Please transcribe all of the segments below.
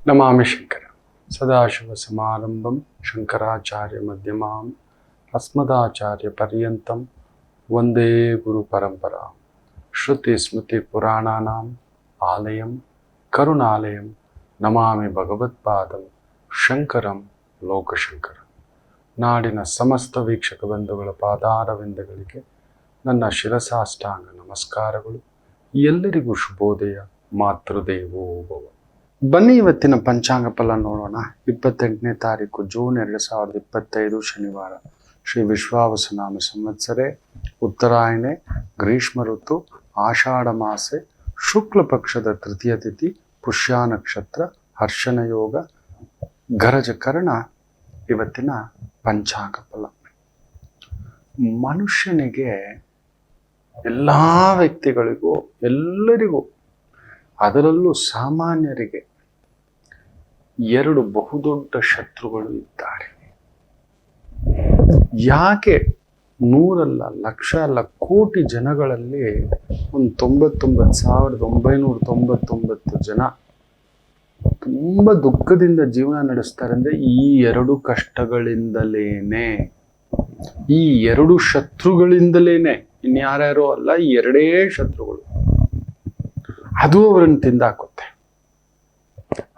ನಮಾಮಿ ಶಂಕರ ಸದಾಶಿವ ಸಮಾರಂಭಂ ಶಂಕರಾಚಾರ್ಯ ಮಧ್ಯಮಾಂ ಅಸ್ಮದಾಚಾರ್ಯ ಪರ್ಯಂತಂ ವಂದೇ ಗುರು ಪರಂಪರಾ ಶ್ರುತಿ ಸ್ಮೃತಿ ಪುರಾಣಾನಾಂ ಆಲಯಂ ಕರುಣಾಲಯಂ ನಮಾಮಿ ಭಗವತ್ಪಾದಂ ಶಂಕರಂ ಲೋಕಶಂಕರ. ನಾಡಿನ ಸಮಸ್ತ ವೀಕ್ಷಕ ಬಂಧುಗಳ ಪಾದಾರವಿಂದಗಳಿಗೆ ನನ್ನ ಶಿರಸಾಷ್ಟಾಂಗ ನಮಸ್ಕಾರಗಳು. ಎಲ್ಲರಿಗೂ ಶುಭೋದಯ. ಮಾತೃದೇವೋ ಭವ. ಬನ್ನಿ ಇವತ್ತಿನ ಪಂಚಾಂಗ ಫಲ ನೋಡೋಣ. 28ನೇ ತಾರೀಕು ಜೂನ್ 2025 ಶನಿವಾರ. ಶ್ರೀ ವಿಶ್ವಾವಸುನಾಮ ಸಂವತ್ಸರೆ, ಉತ್ತರಾಯಣೆ, ಗ್ರೀಷ್ಮ ಋತು, ಆಷಾಢ ಮಾಸೆ, ಶುಕ್ಲ ಪಕ್ಷದ ತೃತೀಯ ತಿಥಿ, ಪುಷ್ಯ ನಕ್ಷತ್ರ, ಹರ್ಷಣ ಯೋಗ, ಗರಜ ಕರ್ಣ. ಇವತ್ತಿನ ಪಂಚಾಂಗ ಫಲ. ಮನುಷ್ಯನಿಗೆ ಎಲ್ಲ ವ್ಯಕ್ತಿಗಳಿಗೂ ಎಲ್ಲರಿಗೂ, ಅದರಲ್ಲೂ ಸಾಮಾನ್ಯರಿಗೆ ಎರಡು ಬಹುದೊಡ್ಡ ಶತ್ರುಗಳು ಇದ್ದಾರೆ. ಯಾಕೆ ನೂರಲ್ಲ, ಲಕ್ಷ ಅಲ್ಲ, ಕೋಟಿ ಜನಗಳಲ್ಲಿ ಒಂದು 99,999 ಜನ ತುಂಬ ದುಃಖದಿಂದ ಜೀವನ ನಡೆಸ್ತಾರೆ ಅಂದರೆ ಈ ಎರಡು ಕಷ್ಟಗಳಿಂದಲೇನೆ, ಈ ಎರಡು ಶತ್ರುಗಳಿಂದಲೇನೆ. ಇನ್ಯಾರ್ಯಾರೋ ಅಲ್ಲ, ಈ ಎರಡೇ ಶತ್ರುಗಳು. ಅದು ಅವರನ್ನು ತಿಂದಾಕುತ್ತೆ,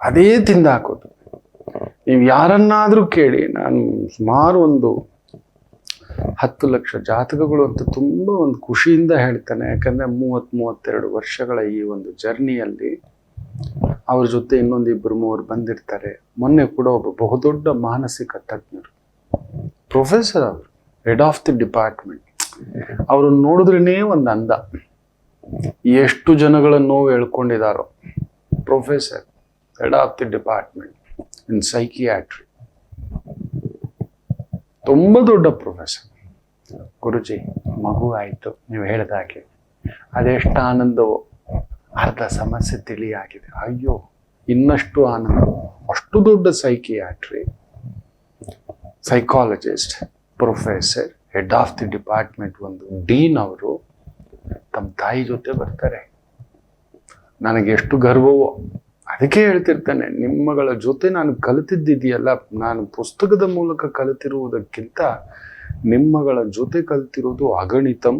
ಅದೇ ತಿಂದಾಕೋದು. ನೀವು ಯಾರನ್ನಾದ್ರೂ ಕೇಳಿ, ನಾನು ಸುಮಾರು ಒಂದು 10 ಲಕ್ಷ ಜಾತಕಗಳು ಅಂತ ತುಂಬ ಒಂದು ಖುಷಿಯಿಂದ ಹೇಳ್ತಾನೆ. ಯಾಕಂದ್ರೆ 30-32 ವರ್ಷಗಳ ಈ ಒಂದು ಜರ್ನಿಯಲ್ಲಿ ಅವ್ರ ಜೊತೆ ಇನ್ನೊಂದು 2-3 ಬಂದಿರ್ತಾರೆ. ಮೊನ್ನೆ ಕೂಡ ಒಬ್ಬ ಬಹುದೊಡ್ಡ ಮಾನಸಿಕ ತಜ್ಞರು, ಪ್ರೊಫೆಸರ್, ಅವರು ಹೆಡ್ ಆಫ್ ದಿ ಡಿಪಾರ್ಟ್ಮೆಂಟ್. ಅವ್ರನ್ನ ನೋಡಿದ್ರೇನೇ ಒಂದು ಅಂದ. ಎಷ್ಟು ಜನಗಳ ನೋವು ಹೇಳ್ಕೊಂಡಿದ್ದಾರೋ. Professor, head of the department in psychiatry, ತುಂಬ ದೊಡ್ಡ ಪ್ರೊಫೆಸರ್. ಗುರುಜಿ, ಮಗು ಆಯಿತು ನೀವು ಹೇಳಿದಾಗೆ, ಅದೆಷ್ಟು ಆನಂದವೋ. ಅರ್ಧ ಸಮಸ್ಯೆ ತಿಳಿಯಾಗಿದೆ. ಅಯ್ಯೋ, ಇನ್ನಷ್ಟು ಆನಂದ. ಅಷ್ಟು ದೊಡ್ಡ psychiatry, psychologist, professor, head of the department, ಒಂದು ಡೀನ್. ಅವರು ತಮ್ಮ ತಾಯಿ ಜೊತೆ ಬರ್ತಾರೆ. ನನಗೆ ಎಷ್ಟು ಗರ್ವವೋ. ಅದಕ್ಕೆ ಹೇಳ್ತಿರ್ತಾನೆ, ನಿಮ್ಮಗಳ ಜೊತೆ ನಾನು ಕಲಿತಿದ್ದಿದೆಯಲ್ಲ, ನಾನು ಪುಸ್ತಕದ ಮೂಲಕ ಕಲಿತಿರುವುದಕ್ಕಿಂತ ನಿಮ್ಮಗಳ ಜೊತೆ ಕಲಿತಿರುವುದು ಅಗಣಿತಂ,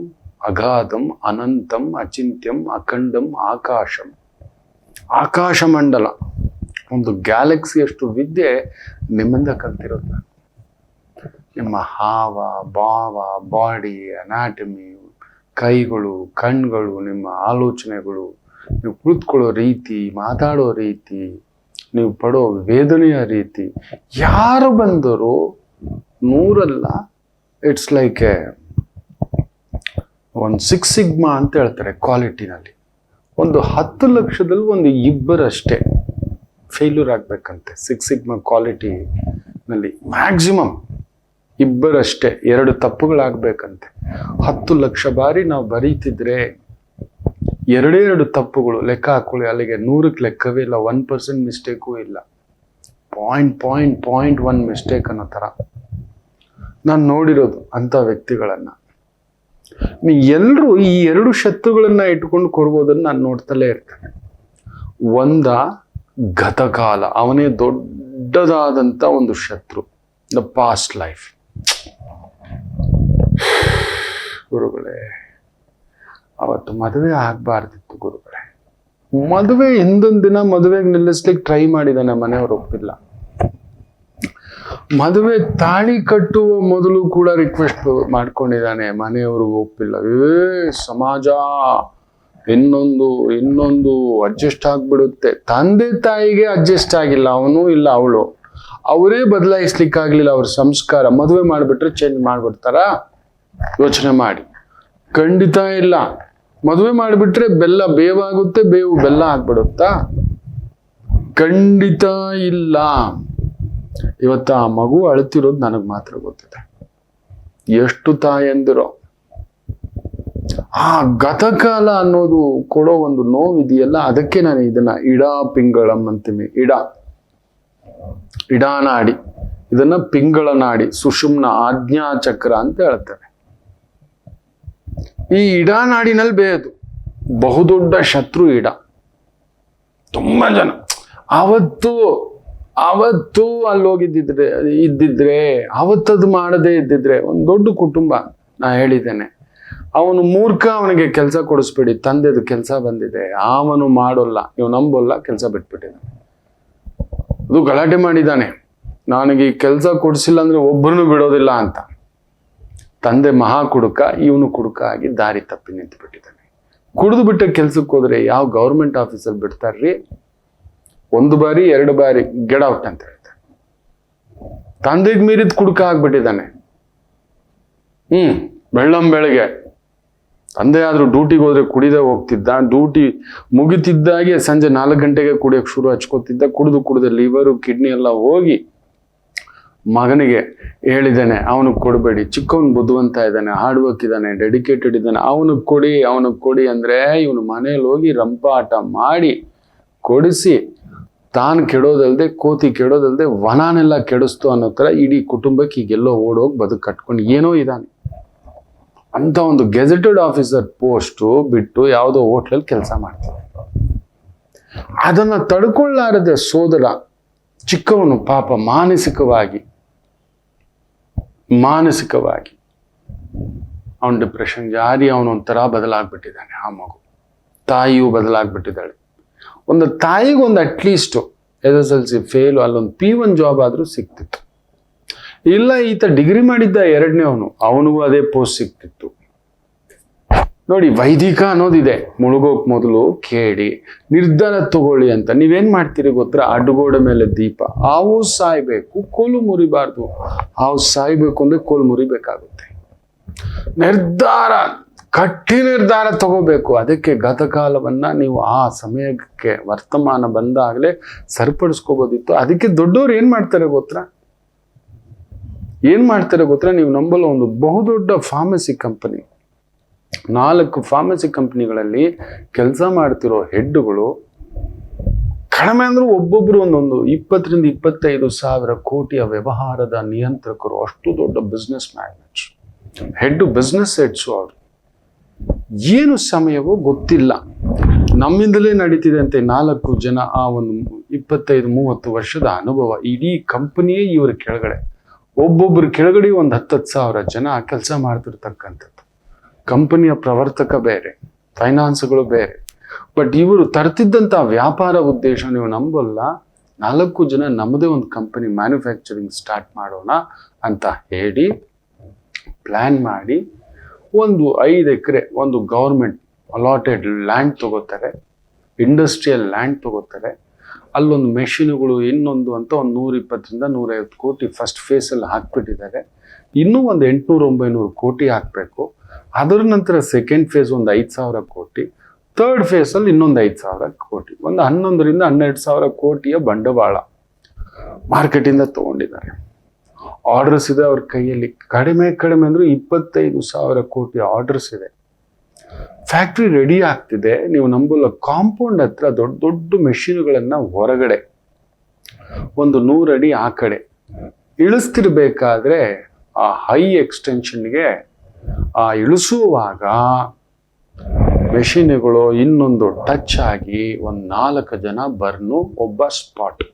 ಅಗಾಧಂ, ಅನಂತಂ, ಅಚಿಂತ್ಯಂ, ಅಖಂಡಂ, ಆಕಾಶಂ. ಆಕಾಶ ಮಂಡಲ, ಒಂದು ಗ್ಯಾಲಕ್ಸಿಯಷ್ಟು ವಿದ್ಯೆ ನಿಮ್ಮಿಂದ ಕಲ್ತಿರೋದು ನಾನು. ನಿಮ್ಮ ಹಾವ ಭಾವ, ಬಾಡಿ ಅನಾಟಮಿ, ಕೈಗಳು, ಕಣ್ಗಳು, ನಿಮ್ಮ ಆಲೋಚನೆಗಳು, ನೀವು ಕುಳಿತುಕೊಳ್ಳೋ ರೀತಿ, ಮಾತಾಡೋ ರೀತಿ, ನೀವು ಪಡೋ ವೇದನೆಯ ರೀತಿ. ಯಾರು ಬಂದರೂ ನೂರಲ್ಲ, ಇಟ್ಸ್ ಲೈಕ್ ಒಂದು 6 ಸಿಗ್ಮಾ ಅಂತ ಹೇಳ್ತಾರೆ ಕ್ವಾಲಿಟಿನಲ್ಲಿ. ಒಂದು 10 ಲಕ್ಷದಲ್ಲಿ ಒಂದು ಇಬ್ಬರಷ್ಟೇ ಫೇಲ್ಯೂರ್ ಆಗ್ಬೇಕಂತೆ 6 ಸಿಗ್ಮಾ ಕ್ವಾಲಿಟಿನಲ್ಲಿ. ಮ್ಯಾಕ್ಸಿಮಮ್ ಇಬ್ಬರಷ್ಟೇ 2 ತಪ್ಪುಗಳಾಗಬೇಕಂತೆ. 10 ಲಕ್ಷ ಬಾರಿ ನಾವು ಬರೀತಿದ್ರೆ 2 ತಪ್ಪುಗಳು ಲೆಕ್ಕ ಹಾಕೊಳ್ಳಿ. ಅಲ್ಲಿಗೆ 100ಕ್ಕೆ ಲೆಕ್ಕವೇ ಇಲ್ಲ, 1% ಮಿಸ್ಟೇಕು ಇಲ್ಲ. 0.1 ಮಿಸ್ಟೇಕ್ ಅನ್ನೋ ಥರ ನಾನು ನೋಡಿರೋದು ಅಂಥ ವ್ಯಕ್ತಿಗಳನ್ನು. ಎಲ್ಲರೂ ಈ 2 ಶತ್ರುಗಳನ್ನ ಇಟ್ಕೊಂಡು ಕೊಡ್ಬೋದನ್ನು ನಾನು ನೋಡ್ತಲೇ ಇರ್ತೇನೆ. ಒಂದ ಗತಕಾಲ, ಅವನೇ ದೊಡ್ಡದಾದಂಥ ಒಂದು ಶತ್ರು, ದ ಪಾಸ್ಟ್ ಲೈಫ್. ಗುರುಗಳೇ, ಅವತ್ತು ಮದುವೆ ಆಗಬಾರ್ದಿತ್ತು ಗುರುಗಳೇ. ಮದುವೆ ಹಿಂದೊಂದು ದಿನ ಮದುವೆಗೆ ನಿಲ್ಲಿಸ್ಲಿಕ್ಕೆ ಟ್ರೈ ಮಾಡಿದ್ದಾನೆ, ಮನೆಯವರು ಒಪ್ಪಿಲ್ಲ. ಮದುವೆ ತಾಳಿ ಕಟ್ಟುವ ಮೊದಲು ಕೂಡ ರಿಕ್ವೆಸ್ಟ್ ಮಾಡ್ಕೊಂಡಿದ್ದಾನೆ, ಮನೆಯವರು ಒಪ್ಪಿಲ್ಲ. ಸಮಾಜ ಇನ್ನೊಂದು ಅಡ್ಜಸ್ಟ್ ಆಗ್ಬಿಡುತ್ತೆ. ತಂದೆ ತಾಯಿಗೆ ಅಡ್ಜಸ್ಟ್ ಆಗಿಲ್ಲ, ಅವನು ಇಲ್ಲ ಅವಳು. ಅವರೇ ಬದಲಾಯಿಸ್ಲಿಕ್ಕಾಗ್ಲಿಲ್ಲ ಅವ್ರ ಸಂಸ್ಕಾರ. ಮದುವೆ ಮಾಡಿಬಿಟ್ರೆ ಚೇಂಜ್ ಮಾಡ್ಬಿಡ್ತಾರ? ಯೋಚನೆ ಮಾಡಿ. ಖಂಡಿತ ಇಲ್ಲ. ಮದುವೆ ಮಾಡಿಬಿಟ್ರೆ ಬೆಲ್ಲ ಬೇವಾಗುತ್ತೆ, ಬೇವು ಬೆಲ್ಲ ಆಗ್ಬಿಡುತ್ತಾ? ಖಂಡಿತ ಇಲ್ಲ. ಇವತ್ತು ಆ ಮಗು ಅಳ್ತಿರೋದು ನನಗೆ ಮಾತ್ರ ಗೊತ್ತಿದೆ. ಎಷ್ಟು ತಾಯಂದಿರೋ ಆ ಗತಕಾಲ ಅನ್ನೋದು ಕೊಡೋ ಒಂದು ನೋವಿದೆಯಲ್ಲ, ಅದಕ್ಕೆ ನಾನು ಇದನ್ನ ಇಡಾ ಪಿಂಗಳಂ ಅಂತೀನಿ. ಇಡಾನಾಡಿ, ಇದನ್ನ ಪಿಂಗಳ ನಾಡಿ, ಸುಷುಮ್ನ ಆಜ್ಞಾಚಕ್ರ ಅಂತ ಹೇಳ್ತಾರೆ. ಈ ಇಡಾನಾಡಿನಲ್ಲಿ ಬೇಯದು ಬಹುದೊಡ್ಡ ಶತ್ರು ಇಡ. ತುಂಬ ಜನ ಅವತ್ತು ಅಲ್ಲಿ ಇದ್ದಿದ್ರೆ ಅವತ್ತದು ಮಾಡದೇ ಇದ್ದಿದ್ರೆ ಒಂದು ದೊಡ್ಡ ಕುಟುಂಬ. ನಾ ಹೇಳಿದ್ದೇನೆ, ಅವನು ಮೂರ್ಖ, ಅವನಿಗೆ ಕೆಲಸ ಕೊಡಿಸ್ಬೇಡಿ, ತಂದೆದು ಕೆಲಸ ಬಂದಿದೆ, ಅವನು ಮಾಡೋಲ್ಲ, ನೀವು ನಂಬೋಲ್ಲ, ಕೆಲಸ ಬಿಟ್ಬಿಟ್ಟಿದ್ದಾನೆ. ಅದು ಗಲಾಟೆ ಮಾಡಿದ್ದಾನೆ, ನನಗೆ ಈ ಕೆಲಸ ಕೊಡಿಸಿಲ್ಲ ಅಂದ್ರೆ ಒಬ್ಬರನ್ನು ಬಿಡೋದಿಲ್ಲ ಅಂತ. ತಂದೆ ಮಹಾ ಕುಡುಕ, ಇವನು ಕುಡುಕ ಆಗಿ ದಾರಿ ತಪ್ಪಿ ನಿಂತು ಬಿಟ್ಟಿದ್ದಾನೆ. ಕುಡಿದು ಬಿಟ್ಟ ಕೆಲ್ಸಕ್ಕೆ ಹೋದ್ರೆ ಯಾವ ಗೌರ್ಮೆಂಟ್ ಆಫೀಸಲ್ಲಿ ಬಿಡ್ತಾರ್ರಿ? 1 ಬಾರಿ 2 ಬಾರಿ ಗೆಟ್ ಔಟ್ ಅಂತ ಹೇಳ್ತಾರೆ. ತಂದೆಗೆ ಮೀರಿದ ಕುಡುಕ ಆಗ್ಬಿಟ್ಟಿದ್ದಾನೆ. ಬೆಳ್ಳಂಬೆಳಗ್ಗೆ ತಂದೆ ಆದ್ರೂ ಡ್ಯೂಟಿಗೆ ಹೋದ್ರೆ ಕುಡಿದೇ ಹೋಗ್ತಿದ್ದ. ಡ್ಯೂಟಿ ಮುಗಿತಿದ್ದಾಗೆ ಸಂಜೆ 4 ಗಂಟೆಗೆ ಕುಡಿಯೋಕೆ ಶುರು ಹಚ್ಕೋತಿದ್ದ. ಕುಡಿದು ಲಿವರು ಕಿಡ್ನಿ ಎಲ್ಲ ಹೋಗಿ ಮಗನಿಗೆ ಹೇಳಿದ್ದಾನೆ, ಅವನಿಗೆ ಕೊಡಬೇಡಿ, ಚಿಕ್ಕವನು ಬುದ್ಧಿವಂತ ಇದ್ದಾನೆ, ಹಾರ್ಡ್ ವರ್ಕ್ ಇದ್ದಾನೆ, ಡೆಡಿಕೇಟೆಡ್ ಇದ್ದಾನೆ, ಅವನಿಗೆ ಕೊಡಿ ಅಂದ್ರೆ ಇವನು ಮನೇಲಿ ಹೋಗಿ ರಂಪಾಟ ಮಾಡಿ ಕೊಡಿಸಿ ತಾನು ಕೆಡೋದಲ್ದೆ, ಕೋತಿ ಕೆಡೋದಲ್ದೆ ವನಾನೆಲ್ಲ ಕೆಡಿಸ್ತು ಅನ್ನೋ ತರ ಇಡೀ ಕುಟುಂಬಕ್ಕೆ ಈಗೆಲ್ಲೋ ಓಡೋಗಿ ಬದುಕು ಕಟ್ಕೊಂಡು ಏನೋ ಇದ್ದಾನೆ ಅಂತ. ಒಂದು ಗೆಜೆಟೆಡ್ ಆಫೀಸರ್ ಪೋಸ್ಟು ಬಿಟ್ಟು ಯಾವುದೋ ಹೋಟ್ಲಲ್ಲಿ ಕೆಲಸ ಮಾಡ್ತಾರೆ. ಅದನ್ನ ತಡ್ಕೊಳ್ಳಾರದೆ ಸೋದರ ಚಿಕ್ಕವನು ಪಾಪ ಮಾನಸಿಕವಾಗಿ ಅವನ ಡಿಪ್ರೆಷನ್ ಜಾರಿ ಅವನೊಂಥರ ಬದಲಾಗ್ಬಿಟ್ಟಿದ್ದಾನೆ. ಆ ಮಗು ತಾಯಿಯೂ ಬದಲಾಗ್ಬಿಟ್ಟಿದ್ದಾಳೆ. ಒಂದು ತಾಯಿಗೊಂದು ಅಟ್ಲೀಸ್ಟ್ SSLC ಫೇಲು, ಅಲ್ಲೊಂದು P1 ಜಾಬ್ ಆದ್ರೂ ಸಿಕ್ತಿತ್ತು. ಇಲ್ಲ, ಈತ ಡಿಗ್ರಿ ಮಾಡಿದ್ದ 2ನೇವನು, ಅವನಿಗೂ ಅದೇ ಪೋಸ್ಟ್ ಸಿಕ್ತಿತ್ತು. ನೋಡಿ, ವೈದಿಕ ಅನ್ನೋದಿದೆ. ಮುಳುಗೋಕ್ ಮೊದಲು ಕೇಳಿ ನಿರ್ಧಾರ ತಗೊಳ್ಳಿ ಅಂತ. ನೀವೇನ್ ಮಾಡ್ತೀರಿ ಗೊತ್ತಾ? ಅಡ್ಡಗೋಡೆ ಮೇಲೆ ದೀಪ. ಹಾವು ಸಾಯ್ಬೇಕು, ಕೋಲು ಮುರಿಬಾರ್ದು. ಹಾವು ಸಾಯ್ಬೇಕು ಅಂದ್ರೆ ಕೋಲು ಮುರಿಬೇಕಾಗುತ್ತೆ. ಗಟ್ಟಿ ನಿರ್ಧಾರ ತಗೋಬೇಕು. ಅದಕ್ಕೆ ಗತಕಾಲವನ್ನ ನೀವು ಆ ಸಮಯಕ್ಕೆ ವರ್ತಮಾನ ಬಂದಾಗಲೇ ಸರಿಪಡಿಸ್ಕೋಬೋದಿತ್ತು. ಅದಕ್ಕೆ ದೊಡ್ಡವ್ರು ಏನ್ ಮಾಡ್ತಾರೆ ಗೊತ್ತಾ? ನೀವು ನಂಬಲ್ಲ, ಒಂದು ಬಹುದೊಡ್ಡ ಫಾರ್ಮಸಿ ಕಂಪನಿ, 4 ಫಾರ್ಮಸಿ ಕಂಪನಿಗಳಲ್ಲಿ ಕೆಲಸ ಮಾಡ್ತಿರೋ ಹೆಡ್ಗಳು ಕಡಿಮೆ ಅಂದ್ರೂ ಒಬ್ಬೊಬ್ರು ಒಂದೊಂದು 20 ರಿಂದ 25 ಸಾವಿರ ಕೋಟಿಯ ವ್ಯವಹಾರದ ನಿಯಂತ್ರಕರು. ಅಷ್ಟು ದೊಡ್ಡ ಬಿಸ್ನೆಸ್ ಮ್ಯಾಗ್ನೆಟ್ಸ್, ಬಿಸ್ನೆಸ್ ಹೆಡ್ಸು. ಅವರು ಏನು ಸಮಯವೋ ಗೊತ್ತಿಲ್ಲ, ನಮ್ಮಿಂದಲೇ ನಡೀತಿದೆ ಅಂತೆ. 4 ಜನ, ಆ ಒಂದು 25-30 ವರ್ಷದ ಅನುಭವ. ಇಡೀ ಕಂಪನಿಯೇ ಇವರ ಕೆಳಗಡೆ, ಒಬ್ಬೊಬ್ಬರ ಕೆಳಗಡೆ ಒಂದು 10 ಸಾವಿರ ಜನ ಕೆಲಸ ಮಾಡ್ತಿರ್ತಕ್ಕಂಥದ್ದು. ಕಂಪನಿಯ ಪ್ರವರ್ತಕ ಬೇರೆ, ಫೈನಾನ್ಸ್ಗಳು ಬೇರೆ. ಬಟ್ ಇವರು ತರ್ತಿದ್ದಂಥ ವ್ಯಾಪಾರ ಉದ್ದೇಶ ನೀವು ನಂಬಲ್ಲ. 4 ಜನ ನಮ್ಮದೇ ಒಂದು ಕಂಪನಿ ಮ್ಯಾನುಫ್ಯಾಕ್ಚರಿಂಗ್ ಸ್ಟಾರ್ಟ್ ಮಾಡೋಣ ಅಂತ ಹೇಳಿ ಪ್ಲಾನ್ ಮಾಡಿ ಒಂದು 5 ಎಕರೆ ಒಂದು ಗೌರ್ಮೆಂಟ್ ಅಲಾಟೆಡ್ ಲ್ಯಾಂಡ್ ತಗೋತಾರೆ, ಇಂಡಸ್ಟ್ರಿಯಲ್ ಲ್ಯಾಂಡ್ ತಗೋತಾರೆ. ಅಲ್ಲೊಂದು ಮೆಷಿನ್ಗಳು ಇನ್ನೊಂದು ಅಂತ ಒಂದು 120 ರಿಂದ 150 ಕೋಟಿ ಫಸ್ಟ್ ಫೇಸಲ್ಲಿ ಹಾಕ್ಬಿಟ್ಟಿದ್ದಾರೆ. ಇನ್ನೂ ಒಂದು 800-900 ಕೋಟಿ ಹಾಕಬೇಕು. ಅದರ ನಂತರ ಸೆಕೆಂಡ್ ಫೇಸ್ ಒಂದು 5,000 ಕೋಟಿ, ಥರ್ಡ್ ಫೇಸಲ್ಲಿ ಇನ್ನೊಂದು 5,000 ಕೋಟಿ, ಒಂದು 11 ರಿಂದ 12 ಸಾವಿರ ಕೋಟಿಯ ಬಂಡವಾಳ ಮಾರ್ಕೆಟಿಂದ ತಗೊಂಡಿದ್ದಾರೆ. ಆರ್ಡರ್ಸ್ ಇದೆ ಅವ್ರ ಕೈಯಲ್ಲಿ. ಕಡಿಮೆ ಅಂದ್ರೆ 25,000 ಕೋಟಿ ಆರ್ಡರ್ಸ್ ಇದೆ. ಫ್ಯಾಕ್ಟ್ರಿ ರೆಡಿ ಆಗ್ತಿದೆ. ನೀವು ನಂಬಲ್ಲ, ಕಾಂಪೌಂಡ್ ಹತ್ರ ದೊಡ್ಡ ದೊಡ್ಡ ಮೆಷಿನ್ಗಳನ್ನ ಹೊರಗಡೆ ಒಂದು 100 ಅಡಿ ಆ ಕಡೆ ಇಳಿಸ್ತಿರ್ಬೇಕಾದ್ರೆ ಆ ಹೈ ಎಕ್ಸ್ಟೆನ್ಷನ್ಗೆ ಇಳಿಸುವಾಗ ಮೆಷಿನ್ಗಳು ಇನ್ನೊಂದು ಟಚ್ ಆಗಿ ಒಂದು 4 ಜನ ಬರ್ನು, ಒಬ್ಬ ಸ್ಪಾಟ್,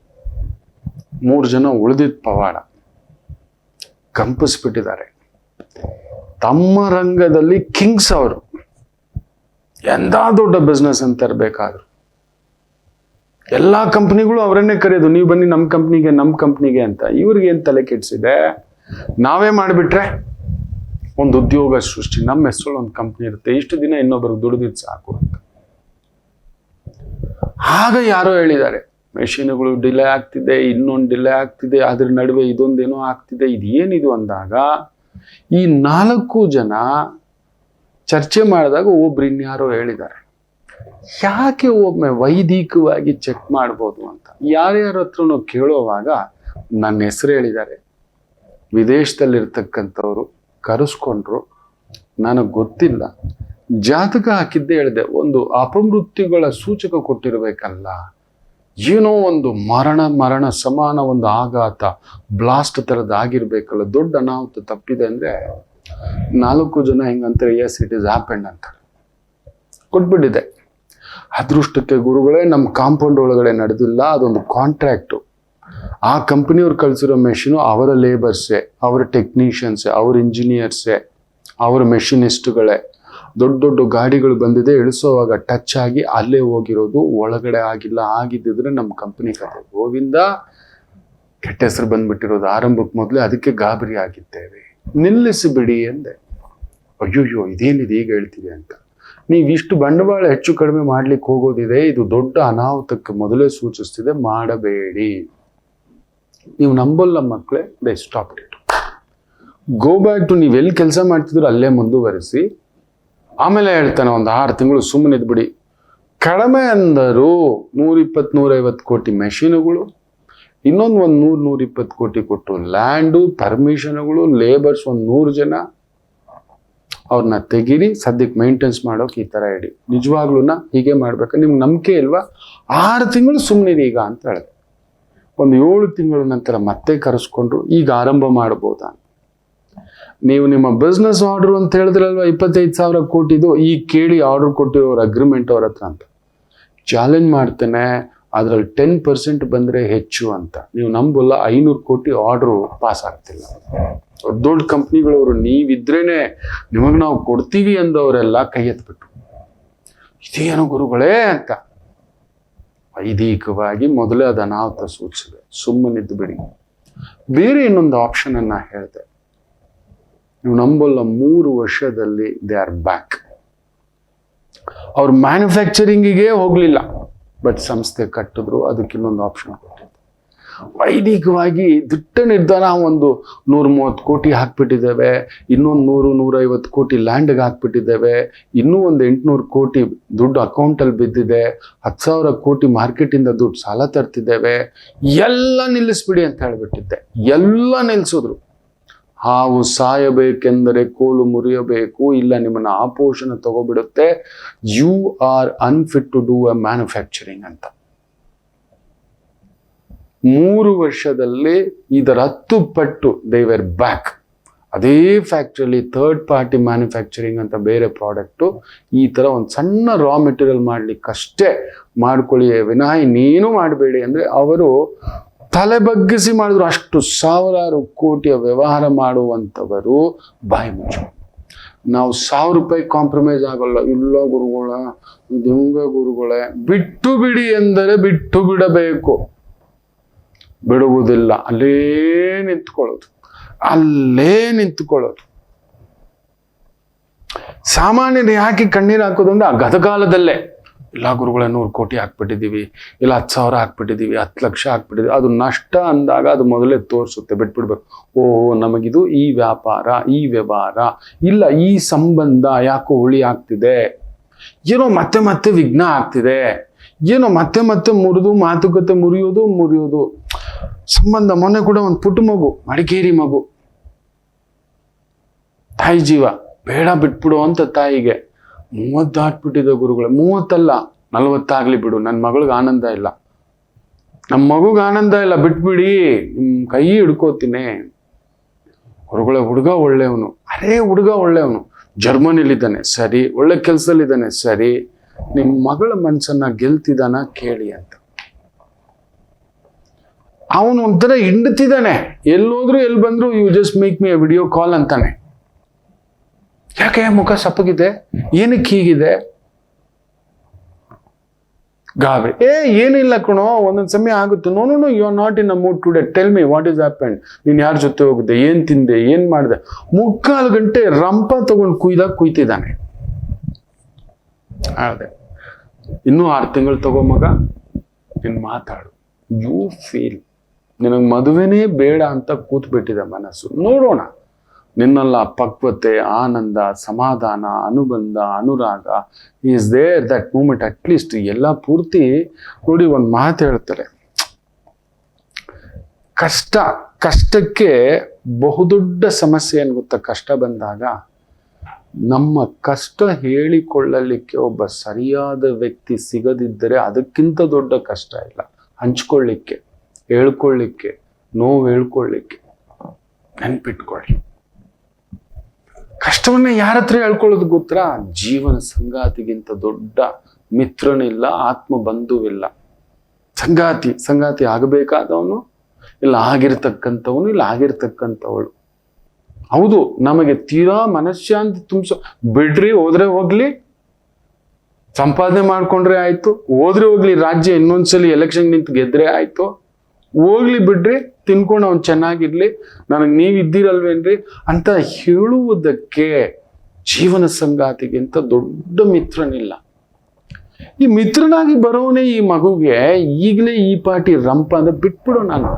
3 ಜನ ಉಳಿದಿದ್ದ ಪವಾಡ ಕಂಪಿಸ್ಬಿಟ್ಟಿದ್ದಾರೆ. ತಮ್ಮ ರಂಗದಲ್ಲಿ ಕಿಂಗ್ಸ್ ಅವರು. ಎಂತ ದೊಡ್ಡ ಬಿಸ್ನೆಸ್ ಅಂತ ಇರಬೇಕಾದ್ರು ಎಲ್ಲಾ ಕಂಪ್ನಿಗಳು ಅವರನ್ನೇ ಕರೆಯೋದು, ನೀವು ಬನ್ನಿ ನಮ್ಮ ಕಂಪ್ನಿಗೆ ಅಂತ. ಇವ್ರಿಗೆ ಏನ್ ತಲೆ ಕೆಡ್ಸಿದೆ? ನಾವೇ ಮಾಡಿಬಿಟ್ರೆ ಒಂದು ಉದ್ಯೋಗ ಸೃಷ್ಟಿ, ನಮ್ಮ ಹೆಸರು ಒಂದು ಕಂಪ್ನಿ ಇರುತ್ತೆ, ಇಷ್ಟು ದಿನ ಇನ್ನೊಬ್ಬರಿಗೆ ದುಡಿದಿದ್ದು ಸಾಕು ಅಂತ. ಆಗ ಯಾರೋ ಹೇಳಿದ್ದಾರೆ, ಮೆಷಿನ್ಗಳು ಡಿಲೇ ಆಗ್ತಿದೆ, ಇನ್ನೊಂದು ಡಿಲೇ ಆಗ್ತಿದೆ, ಅದ್ರ ನಡುವೆ ಇದೊಂದೇನೋ ಆಗ್ತಿದೆ, ಇದೇನಿದು ಅಂದಾಗ ಈ 4 ಜನ ಚರ್ಚೆ ಮಾಡಿದಾಗ ಒಬ್ರು ಇನ್ಯಾರೋ ಹೇಳಿದ್ದಾರೆ, ಯಾಕೆ ಒಮ್ಮೆ ವೈದಿಕವಾಗಿ ಚೆಕ್ ಮಾಡ್ಬೋದು ಅಂತ. ಯಾರ್ಯಾರ ಹತ್ರನೂ ಕೇಳೋವಾಗ ನನ್ನ ಹೆಸರು ಹೇಳಿದ್ದಾರೆ. ವಿದೇಶದಲ್ಲಿರ್ತಕ್ಕಂಥವ್ರು ಕರೆಸ್ಕೊಂಡ್ರು, ನನಗೆ ಗೊತ್ತಿಲ್ಲ, ಜಾತಕ ಹಾಕಿದ್ದೆ ಹೇಳಿದೆ. ಒಂದು ಅಪಮೃತ್ಯುಗಳ ಸೂಚಕ ಕೊಟ್ಟಿರ್ಬೇಕಲ್ಲ, ಏನೋ ಒಂದು ಮರಣ ಸಮಾನ ಒಂದು ಆಘಾತ, ಬ್ಲಾಸ್ಟ್ ಥರದ್ದು ಆಗಿರ್ಬೇಕಲ್ಲ, ದೊಡ್ಡ ಅನಾಹುತ ತಪ್ಪಿದೆ ಅಂದ್ರೆ 4 ಜನ ಹಿಂಗಂತಾರೆ, ಎಸ್ ಇಟ್ ಇಸ್ ಹ್ಯಾಪೆಂಡ್ ಅಂತಾರೆ, ಕೊಟ್ಬಿಟ್ಟಿದೆ. ಅದೃಷ್ಟಕ್ಕೆ ಗುರುಗಳೇ ನಮ್ಮ ಕಾಂಪೌಂಡ್ ಒಳಗಡೆ ನಡೆದಿಲ್ಲ, ಅದೊಂದು ಕಾಂಟ್ರಾಕ್ಟು. ಆ ಕಂಪನಿಯವ್ರು ಕಳಿಸಿರೋ ಮೆಷಿನು ಅವರ ಲೇಬರ್ಸೇ, ಅವರ ಟೆಕ್ನಿಷಿಯನ್ಸೇ, ಅವ್ರ ಇಂಜಿನಿಯರ್ಸೇ, ಅವರ ಮೆಷಿನಿಸ್ಟ್ಗಳೇ. ದೊಡ್ಡ ದೊಡ್ಡ ಗಾಡಿಗಳು ಬಂದಿದೆ, ಇಳಿಸೋವಾಗ ಟಚ್ ಆಗಿ ಅಲ್ಲೇ ಹೋಗಿರೋದು, ಒಳಗಡೆ ಆಗಿಲ್ಲ. ಆಗಿದ್ದಿದ್ರೆ ನಮ್ಮ ಕಂಪನಿ ಕತೆ ಗೋವಿಂದ, ಕೆಟ್ಟ ಹೆಸರು ಬಂದ್ಬಿಟ್ಟಿರೋದು ಆರಂಭಕ್ಕೆ ಮೊದಲೇ. ಅದಕ್ಕೆ ಗಾಬರಿ ಆಗಿದ್ದೇವೆ. ನಿಲ್ಲಿಸಿಬಿಡಿ ಎಂದೆ. ಅಯ್ಯೋಯ್ಯೋ ಇದೇನಿದೆ ಈಗ ಹೇಳ್ತೀವಿ ಅಂತ. ನೀವಿಷ್ಟು ಬಂಡವಾಳ ಹೆಚ್ಚು ಕಡಿಮೆ ಮಾಡ್ಲಿಕ್ಕೆ ಹೋಗೋದಿದೆ, ಇದು ದೊಡ್ಡ ಅನಾಹುತಕ್ಕೆ ಮೊದಲೇ ಸೂಚಿಸ್ತಿದೆ, ಮಾಡಬೇಡಿ. ನೀವು ನಂಬಲ್ಲ ಮಕ್ಕಳೇ. They stop it. Go back to ನೀವೆಲ್ಲಿ ಕೆಲಸ ಮಾಡ್ತಿದ್ರು ಅಲ್ಲೇ ಮುಂದುವರಿಸಿ. ಆಮೇಲೆ ಹೇಳ್ತಾನೆ, ಒಂದು 6 ತಿಂಗಳು ಸುಮ್ಮನೆ ಇದ್ಬಿಡಿ. ಕಡಿಮೆ ಅಂದರು 120-150 ಕೋಟಿ ಮೆಷಿನ್ಗಳು, ಇನ್ನೊಂದು 100-120 ಕೋಟಿ ಕೊಟ್ಟು ಲ್ಯಾಂಡು, ಪರ್ಮಿಷನ್ಗಳು, ಲೇಬರ್ಸ್ 100 ಜನ, ಅವ್ರನ್ನ ತೆಗೀರಿ. ಸದ್ಯಕ್ಕೆ ಮೇಂಟೆನ್ಸ್ ಮಾಡೋಕೆ ಈ ಥರ ಇಡಿ. ನಿಜವಾಗ್ಲೂ ಹೀಗೆ ಮಾಡ್ಬೇಕು. ನಿಮ್ಗೆ ನಂಬಿಕೆ ಇಲ್ವಾ? 6 ತಿಂಗಳು ಸುಮ್ಮನಿರಿ ಈಗ ಅಂತ ಹೇಳಿದೆ. ಒಂದು 7 ತಿಂಗಳ ನಂತರ ಮತ್ತೆ ಕರೆಸ್ಕೊಂಡ್ರು. ಈಗ ಆರಂಭ ಮಾಡ್ಬೋದಾ? ನೀವು ನಿಮ್ಮ ಬಿಸ್ನೆಸ್ ಆರ್ಡರ್ ಅಂತ ಹೇಳಿದ್ರಲ್ವ 25,000 ಕೋಟಿದು, ಈಗ ಕೇಳಿ ಆರ್ಡರ್ ಕೊಟ್ಟಿರೋರು ಅಗ್ರಿಮೆಂಟ್ ಅವ್ರ ಹತ್ರ ಅಂತ. ಚಾಲೆಂಜ್ ಮಾಡ್ತೇನೆ, ಅದರಲ್ಲಿ 10% ಬಂದರೆ ಹೆಚ್ಚು ಅಂತ. ನೀವು ನಂಬಲ್ಲ, 500 ಕೋಟಿ ಆರ್ಡ್ರು ಪಾಸ್ ಆಗ್ತಿಲ್ಲ. ದೊಡ್ಡ ಕಂಪ್ನಿಗಳವರು ನೀವಿದ್ರೇನೆ ನಿಮಗೆ ನಾವು ಕೊಡ್ತೀವಿ ಅಂದವರೆಲ್ಲ ಕೈ ಎತ್ಬಿಟ್ರು. ಇದೇನು ಗುರುಗಳೇ ಅಂತ. ವೈದಿಕವಾಗಿ ಮೊದಲೇ ಅದು ಅನಾಹುತ ಸೂಚಿಸಿದೆ. ಸುಮ್ಮನಿದ್ದು ಬಿಡಿ. ಬೇರೆ ಇನ್ನೊಂದು ಆಪ್ಷನ್ ಅನ್ನ ಹೇಳಿದೆ. ನೀವು ನಂಬಲ್ಲ, 3 ವರ್ಷದಲ್ಲಿ ದೇ ಆರ್ ಬ್ಯಾಕ್. ಅವ್ರು ಮ್ಯಾನುಫ್ಯಾಕ್ಚರಿಂಗಿಗೆ ಹೋಗ್ಲಿಲ್ಲ, ಬಟ್ ಸಂಸ್ಥೆ ಕಟ್ಟಿದ್ರು. ಅದಕ್ಕೆ ಇನ್ನೊಂದು ಆಪ್ಷನ್ ಕೊಟ್ಟಿದ್ದು. ವೈದಿಕವಾಗಿ ದಿಟ್ಟ ನಿರ್ಧಾರ. ಒಂದು 130 ಕೋಟಿ ಹಾಕ್ಬಿಟ್ಟಿದ್ದೇವೆ, ಇನ್ನೊಂದು 100-150 ಕೋಟಿ ಲ್ಯಾಂಡ್ಗೆ ಹಾಕ್ಬಿಟ್ಟಿದ್ದೇವೆ, ಇನ್ನೂ ಒಂದು 800 ಕೋಟಿ ದುಡ್ಡು ಅಕೌಂಟಲ್ಲಿ ಬಿದ್ದಿದೆ, 10,000 ಕೋಟಿ ಮಾರ್ಕೆಟಿಂದ ದುಡ್ಡು ಸಾಲ ತರ್ತಿದ್ದೇವೆ, ಎಲ್ಲ ನಿಲ್ಲಿಸ್ಬಿಡಿ ಅಂತ ಹೇಳ್ಬಿಟ್ಟಿದ್ದೆ. ಎಲ್ಲ ನಿಲ್ಲಿಸಿದ್ರು. ಹಾವು ಸಾಯಬೇಕೆಂದರೆ ಕೋಲು ಮುರಿಯಬೇಕು, ಇಲ್ಲ ನಿಮ್ಮನ್ನ ಆಪೋಷಣ ತಗೋಬಿಡುತ್ತೆ, you are unfit to do a manufacturing ಅಂತ. 3 ವರ್ಷದಲ್ಲಿ ಇದರ 10 ಪಟ್ಟು ದೇ ವೇರ್ ಬ್ಯಾಕ್. ಅದೇ ಫ್ಯಾಕ್ಟ್ರಿಯಲ್ಲಿ 3rd ಪಾರ್ಟಿ ಮ್ಯಾನುಫ್ಯಾಕ್ಚರಿಂಗ್ ಅಂತ ಬೇರೆ ಪ್ರಾಡಕ್ಟು, ಈ ಥರ ಒಂದು ಸಣ್ಣ ರಾ ಮೆಟೀರಿಯಲ್ ಮಾಡ್ಲಿಕ್ಕಷ್ಟೇ ಮಾಡ್ಕೊಳ್ಳಿ, ವಿನಃ ಇನ್ನೇನು ಮಾಡಬೇಡಿ ಅಂದರೆ ಅವರು ತಲೆ ಬಗ್ಗಿಸಿ ಮಾಡಿದ್ರು. ಅಷ್ಟು ಸಾವಿರಾರು ಕೋಟಿಯ ವ್ಯವಹಾರ ಮಾಡುವಂಥವರು ಬಾಯಿ ಮುಚ್ಚು. ನಾವು 1,000 ರೂಪಾಯಿ ಕಾಂಪ್ರಮೈಸ್ ಆಗೋಲ್ಲ. ಇಲ್ಲ ಗುರುಗಳ, ದಿಂಗ ಗುರುಗಳೇ, ಬಿಟ್ಟು ಬಿಡಿ ಎಂದರೆ ಬಿಟ್ಟು ಬಿಡಬೇಕು. ಬಿಡುವುದಿಲ್ಲ. ಅಲ್ಲೇ ನಿಂತ್ಕೊಳ್ಳೋದು, ಅಲ್ಲೇ ನಿಂತ್ಕೊಳ್ಳೋದು. ಸಾಮಾನ್ಯರು ಯಾಕೆ ಕಣ್ಣೀರು ಹಾಕೋದು ಅಂದ್ರೆ, ಆ ಗತಕಾಲದಲ್ಲೇ ಇಲ್ಲ ಗುರುಗಳೇ 100 ಕೋಟಿ ಹಾಕ್ಬಿಟ್ಟಿದ್ದೀವಿ, ಇಲ್ಲ 10,000 ಹಾಕ್ಬಿಟ್ಟಿದ್ದೀವಿ, 10 ಲಕ್ಷ ಹಾಕ್ಬಿಟ್ಟಿದ್ದೀವಿ. ಅದು ನಷ್ಟ ಅಂದಾಗ ಅದು ಮೊದಲೇ ತೋರಿಸುತ್ತೆ. ಬಿಟ್ಬಿಡ್ಬೇಕು. ಓಹೋ, ನಮಗಿದು ಈ ವ್ಯಾಪಾರ, ಈ ವ್ಯವಹಾರ ಇಲ್ಲ, ಈ ಸಂಬಂಧ ಯಾಕೋ ಹುಳಿ ಆಗ್ತಿದೆ, ಏನೋ ಮತ್ತೆ ಮತ್ತೆ ವಿಘ್ನ ಆಗ್ತಿದೆ, ಏನೋ ಮತ್ತೆ ಮತ್ತೆ ಮಾತುಕತೆ ಮುರಿಯೋದು ಸಂಬಂಧ. ಮೊನ್ನೆ ಕೂಡ ಒಂದು ಪುಟ್ಟ ಮಗು, ಮಡಿಕೇರಿ ಮಗು, ತಾಯಿ ಜೀವ ಬೇಡ ಬಿಟ್ಬಿಡು ಅಂತ ತಾಯಿಗೆ 30 ದಾಟ್ಬಿಟ್ಟಿದೆ ಗುರುಗಳೇ. 30 ಅಲ್ಲ 40 ಆಗ್ಲಿ ಬಿಡು, ನನ್ನ ಮಗಳಿಗೆ ಆನಂದ ಇಲ್ಲ, ನಮ್ಮ ಮಗುಗೆ ಆನಂದ ಇಲ್ಲ, ಬಿಟ್ಬಿಡಿ, ನಿಮ್ಮ ಕೈ ಹಿಡ್ಕೋತೀನಿ. ಗುರುಗಳೇ, ಹುಡುಗ ಒಳ್ಳೆಯವನು. ಅರೇ ಹುಡುಗ ಒಳ್ಳೆಯವನು, ಜರ್ಮನಿಲಿದ್ದಾನೆ ಸರಿ, ಒಳ್ಳೆ ಕೆಲಸದಲ್ಲಿದ್ದಾನೆ ಸರಿ, ನಿಮ್ಮ ಮಗಳ ಮನಸ್ಸನ್ನ ಗೆಲ್ತಿದ್ದಾನ ಕೇಳಿ ಅಂತ. ಅವನು ಒಂಥರ ಹಿಂಡ್ತಿದ್ದಾನೆ. ಎಲ್ಲೋದ್ರು ಎಲ್ಲಿ ಬಂದ್ರು you just make me a video call ಅಂತಾನೆ. ಯಾಕೆ ಮುಖ ಸಪ್ಪಗಿದೆ, ಏನಕ್ಕೆ ಹೀಗಿದೆ? ಗಾಬರಿ. ಏನಿಲ್ಲ ಕಣೋ, ಒಂದೊಂದು ಸಮಯ ಆಗುತ್ತೆ. No you are not in a mood today, tell me what is happened. ನೀನು ಯಾರ ಜೊತೆ ಹೋಗಿದ್ದೆ, ಏನ್ ತಿಂದೆ, ಏನ್ ಮಾಡಿದೆ? 3/4 ಗಂಟೆ ರಂಪ ತಗೊಂಡು ಕುಯ್ತಿದ್ದಾನೆ. ಅದೇ ಇನ್ನೂ 6 ತಿಂಗಳು ತಗೋ ಮಗ, ನೀನು ಮಾತಾಡು. ಯು ಫೀಲ್ ನಿನಗೆ ಮದುವೆನೇ ಬೇಡ ಅಂತ ಕೂತ್ಬಿಟ್ಟಿದೆ ಮನಸ್ಸು. ನೋಡೋಣ, ನಿನ್ನಲ್ಲ ಪಕ್ವತೆ, ಆನಂದ, ಸಮಾಧಾನ, ಅನುಬಂಧ, ಅನುರಾಗ is there that moment. At least ಎಲ್ಲ ಪೂರ್ತಿ ನೋಡಿ. ಒಂದು ಮಾತು ಹೇಳ್ತಾರೆ, ಕಷ್ಟಕ್ಕೆ ಬಹುದೊಡ್ಡ ಸಮಸ್ಯೆ ಏನು ಗೊತ್ತಾ? ಕಷ್ಟ ಬಂದಾಗ ನಮ್ಮ ಕಷ್ಟ ಹೇಳಿಕೊಳ್ಳಲಿಕ್ಕೆ ಒಬ್ಬ ಸರಿಯಾದ ವ್ಯಕ್ತಿ ಸಿಗದಿದ್ದರೆ ಅದಕ್ಕಿಂತ ದೊಡ್ಡ ಕಷ್ಟ ಇಲ್ಲ. ಹಂಚ್ಕೊಳ್ಳಿಕ್ಕೆ, ಹೇಳ್ಕೊಳ್ಳಿಕ್ಕೆ, ನೋವು ಹೇಳ್ಕೊಳ್ಳಿಕ್ಕೆ. ನೆನ್ಪಿಟ್ಕೊಳ್ಳಿ, ಕಷ್ಟವನ್ನ ಯಾರ ಹತ್ರ ಹೇಳ್ಕೊಳ್ಳೋದು ಗೊತ್ತಾ? ಜೀವನ ಸಂಗಾತಿಗಿಂತ ದೊಡ್ಡ ಮಿತ್ರನಿಲ್ಲ, ಆತ್ಮ ಬಂಧುವಿಲ್ಲ. ಸಂಗಾತಿ ಆಗಬೇಕಾದವನು, ಇಲ್ಲ ಆಗಿರ್ತಕ್ಕಂಥವನು, ಇಲ್ಲ ಆಗಿರ್ತಕ್ಕಂಥವಳು. ಹೌದು, ನಮಗೆ ತೀರಾ ಮನಃಶಾಂತಿ ಬಿಡ್ರಿ, ಹೋದ್ರೆ ಹೋಗ್ಲಿ, ಸಂಪಾದನೆ ಮಾಡ್ಕೊಂಡ್ರೆ ಆಯ್ತು, ಹೋದ್ರೆ ಹೋಗ್ಲಿ, ರಾಜ್ಯ ಇನ್ನೊಂದ್ಸಲಿ ಎಲೆಕ್ಷನ್ ನಿಂತು ಗೆದ್ರೆ ಆಯ್ತು, ಹೋಗ್ಲಿ ಬಿಡ್ರಿ, ತಿನ್ಕೊಂಡು ಅವ್ನು ಚೆನ್ನಾಗಿರ್ಲಿ, ನನಗೆ ನೀವು ಇದ್ದೀರಲ್ವೇನ್ರಿ ಅಂತ ಹೇಳುವುದಕ್ಕೆ ಜೀವನ ಸಂಗಾತಿಗಿಂತ ದೊಡ್ಡ ಮಿತ್ರನಿಲ್ಲ. ಈ ಮಿತ್ರನಾಗಿ ಬರೋನೇ ಈ ಮಗುಗೆ ಈಗಲೇ ಈ ಪಾಟಿ ರಂಪ ಅಂದ್ರೆ ಬಿಟ್ಬಿಡು. ನಾನು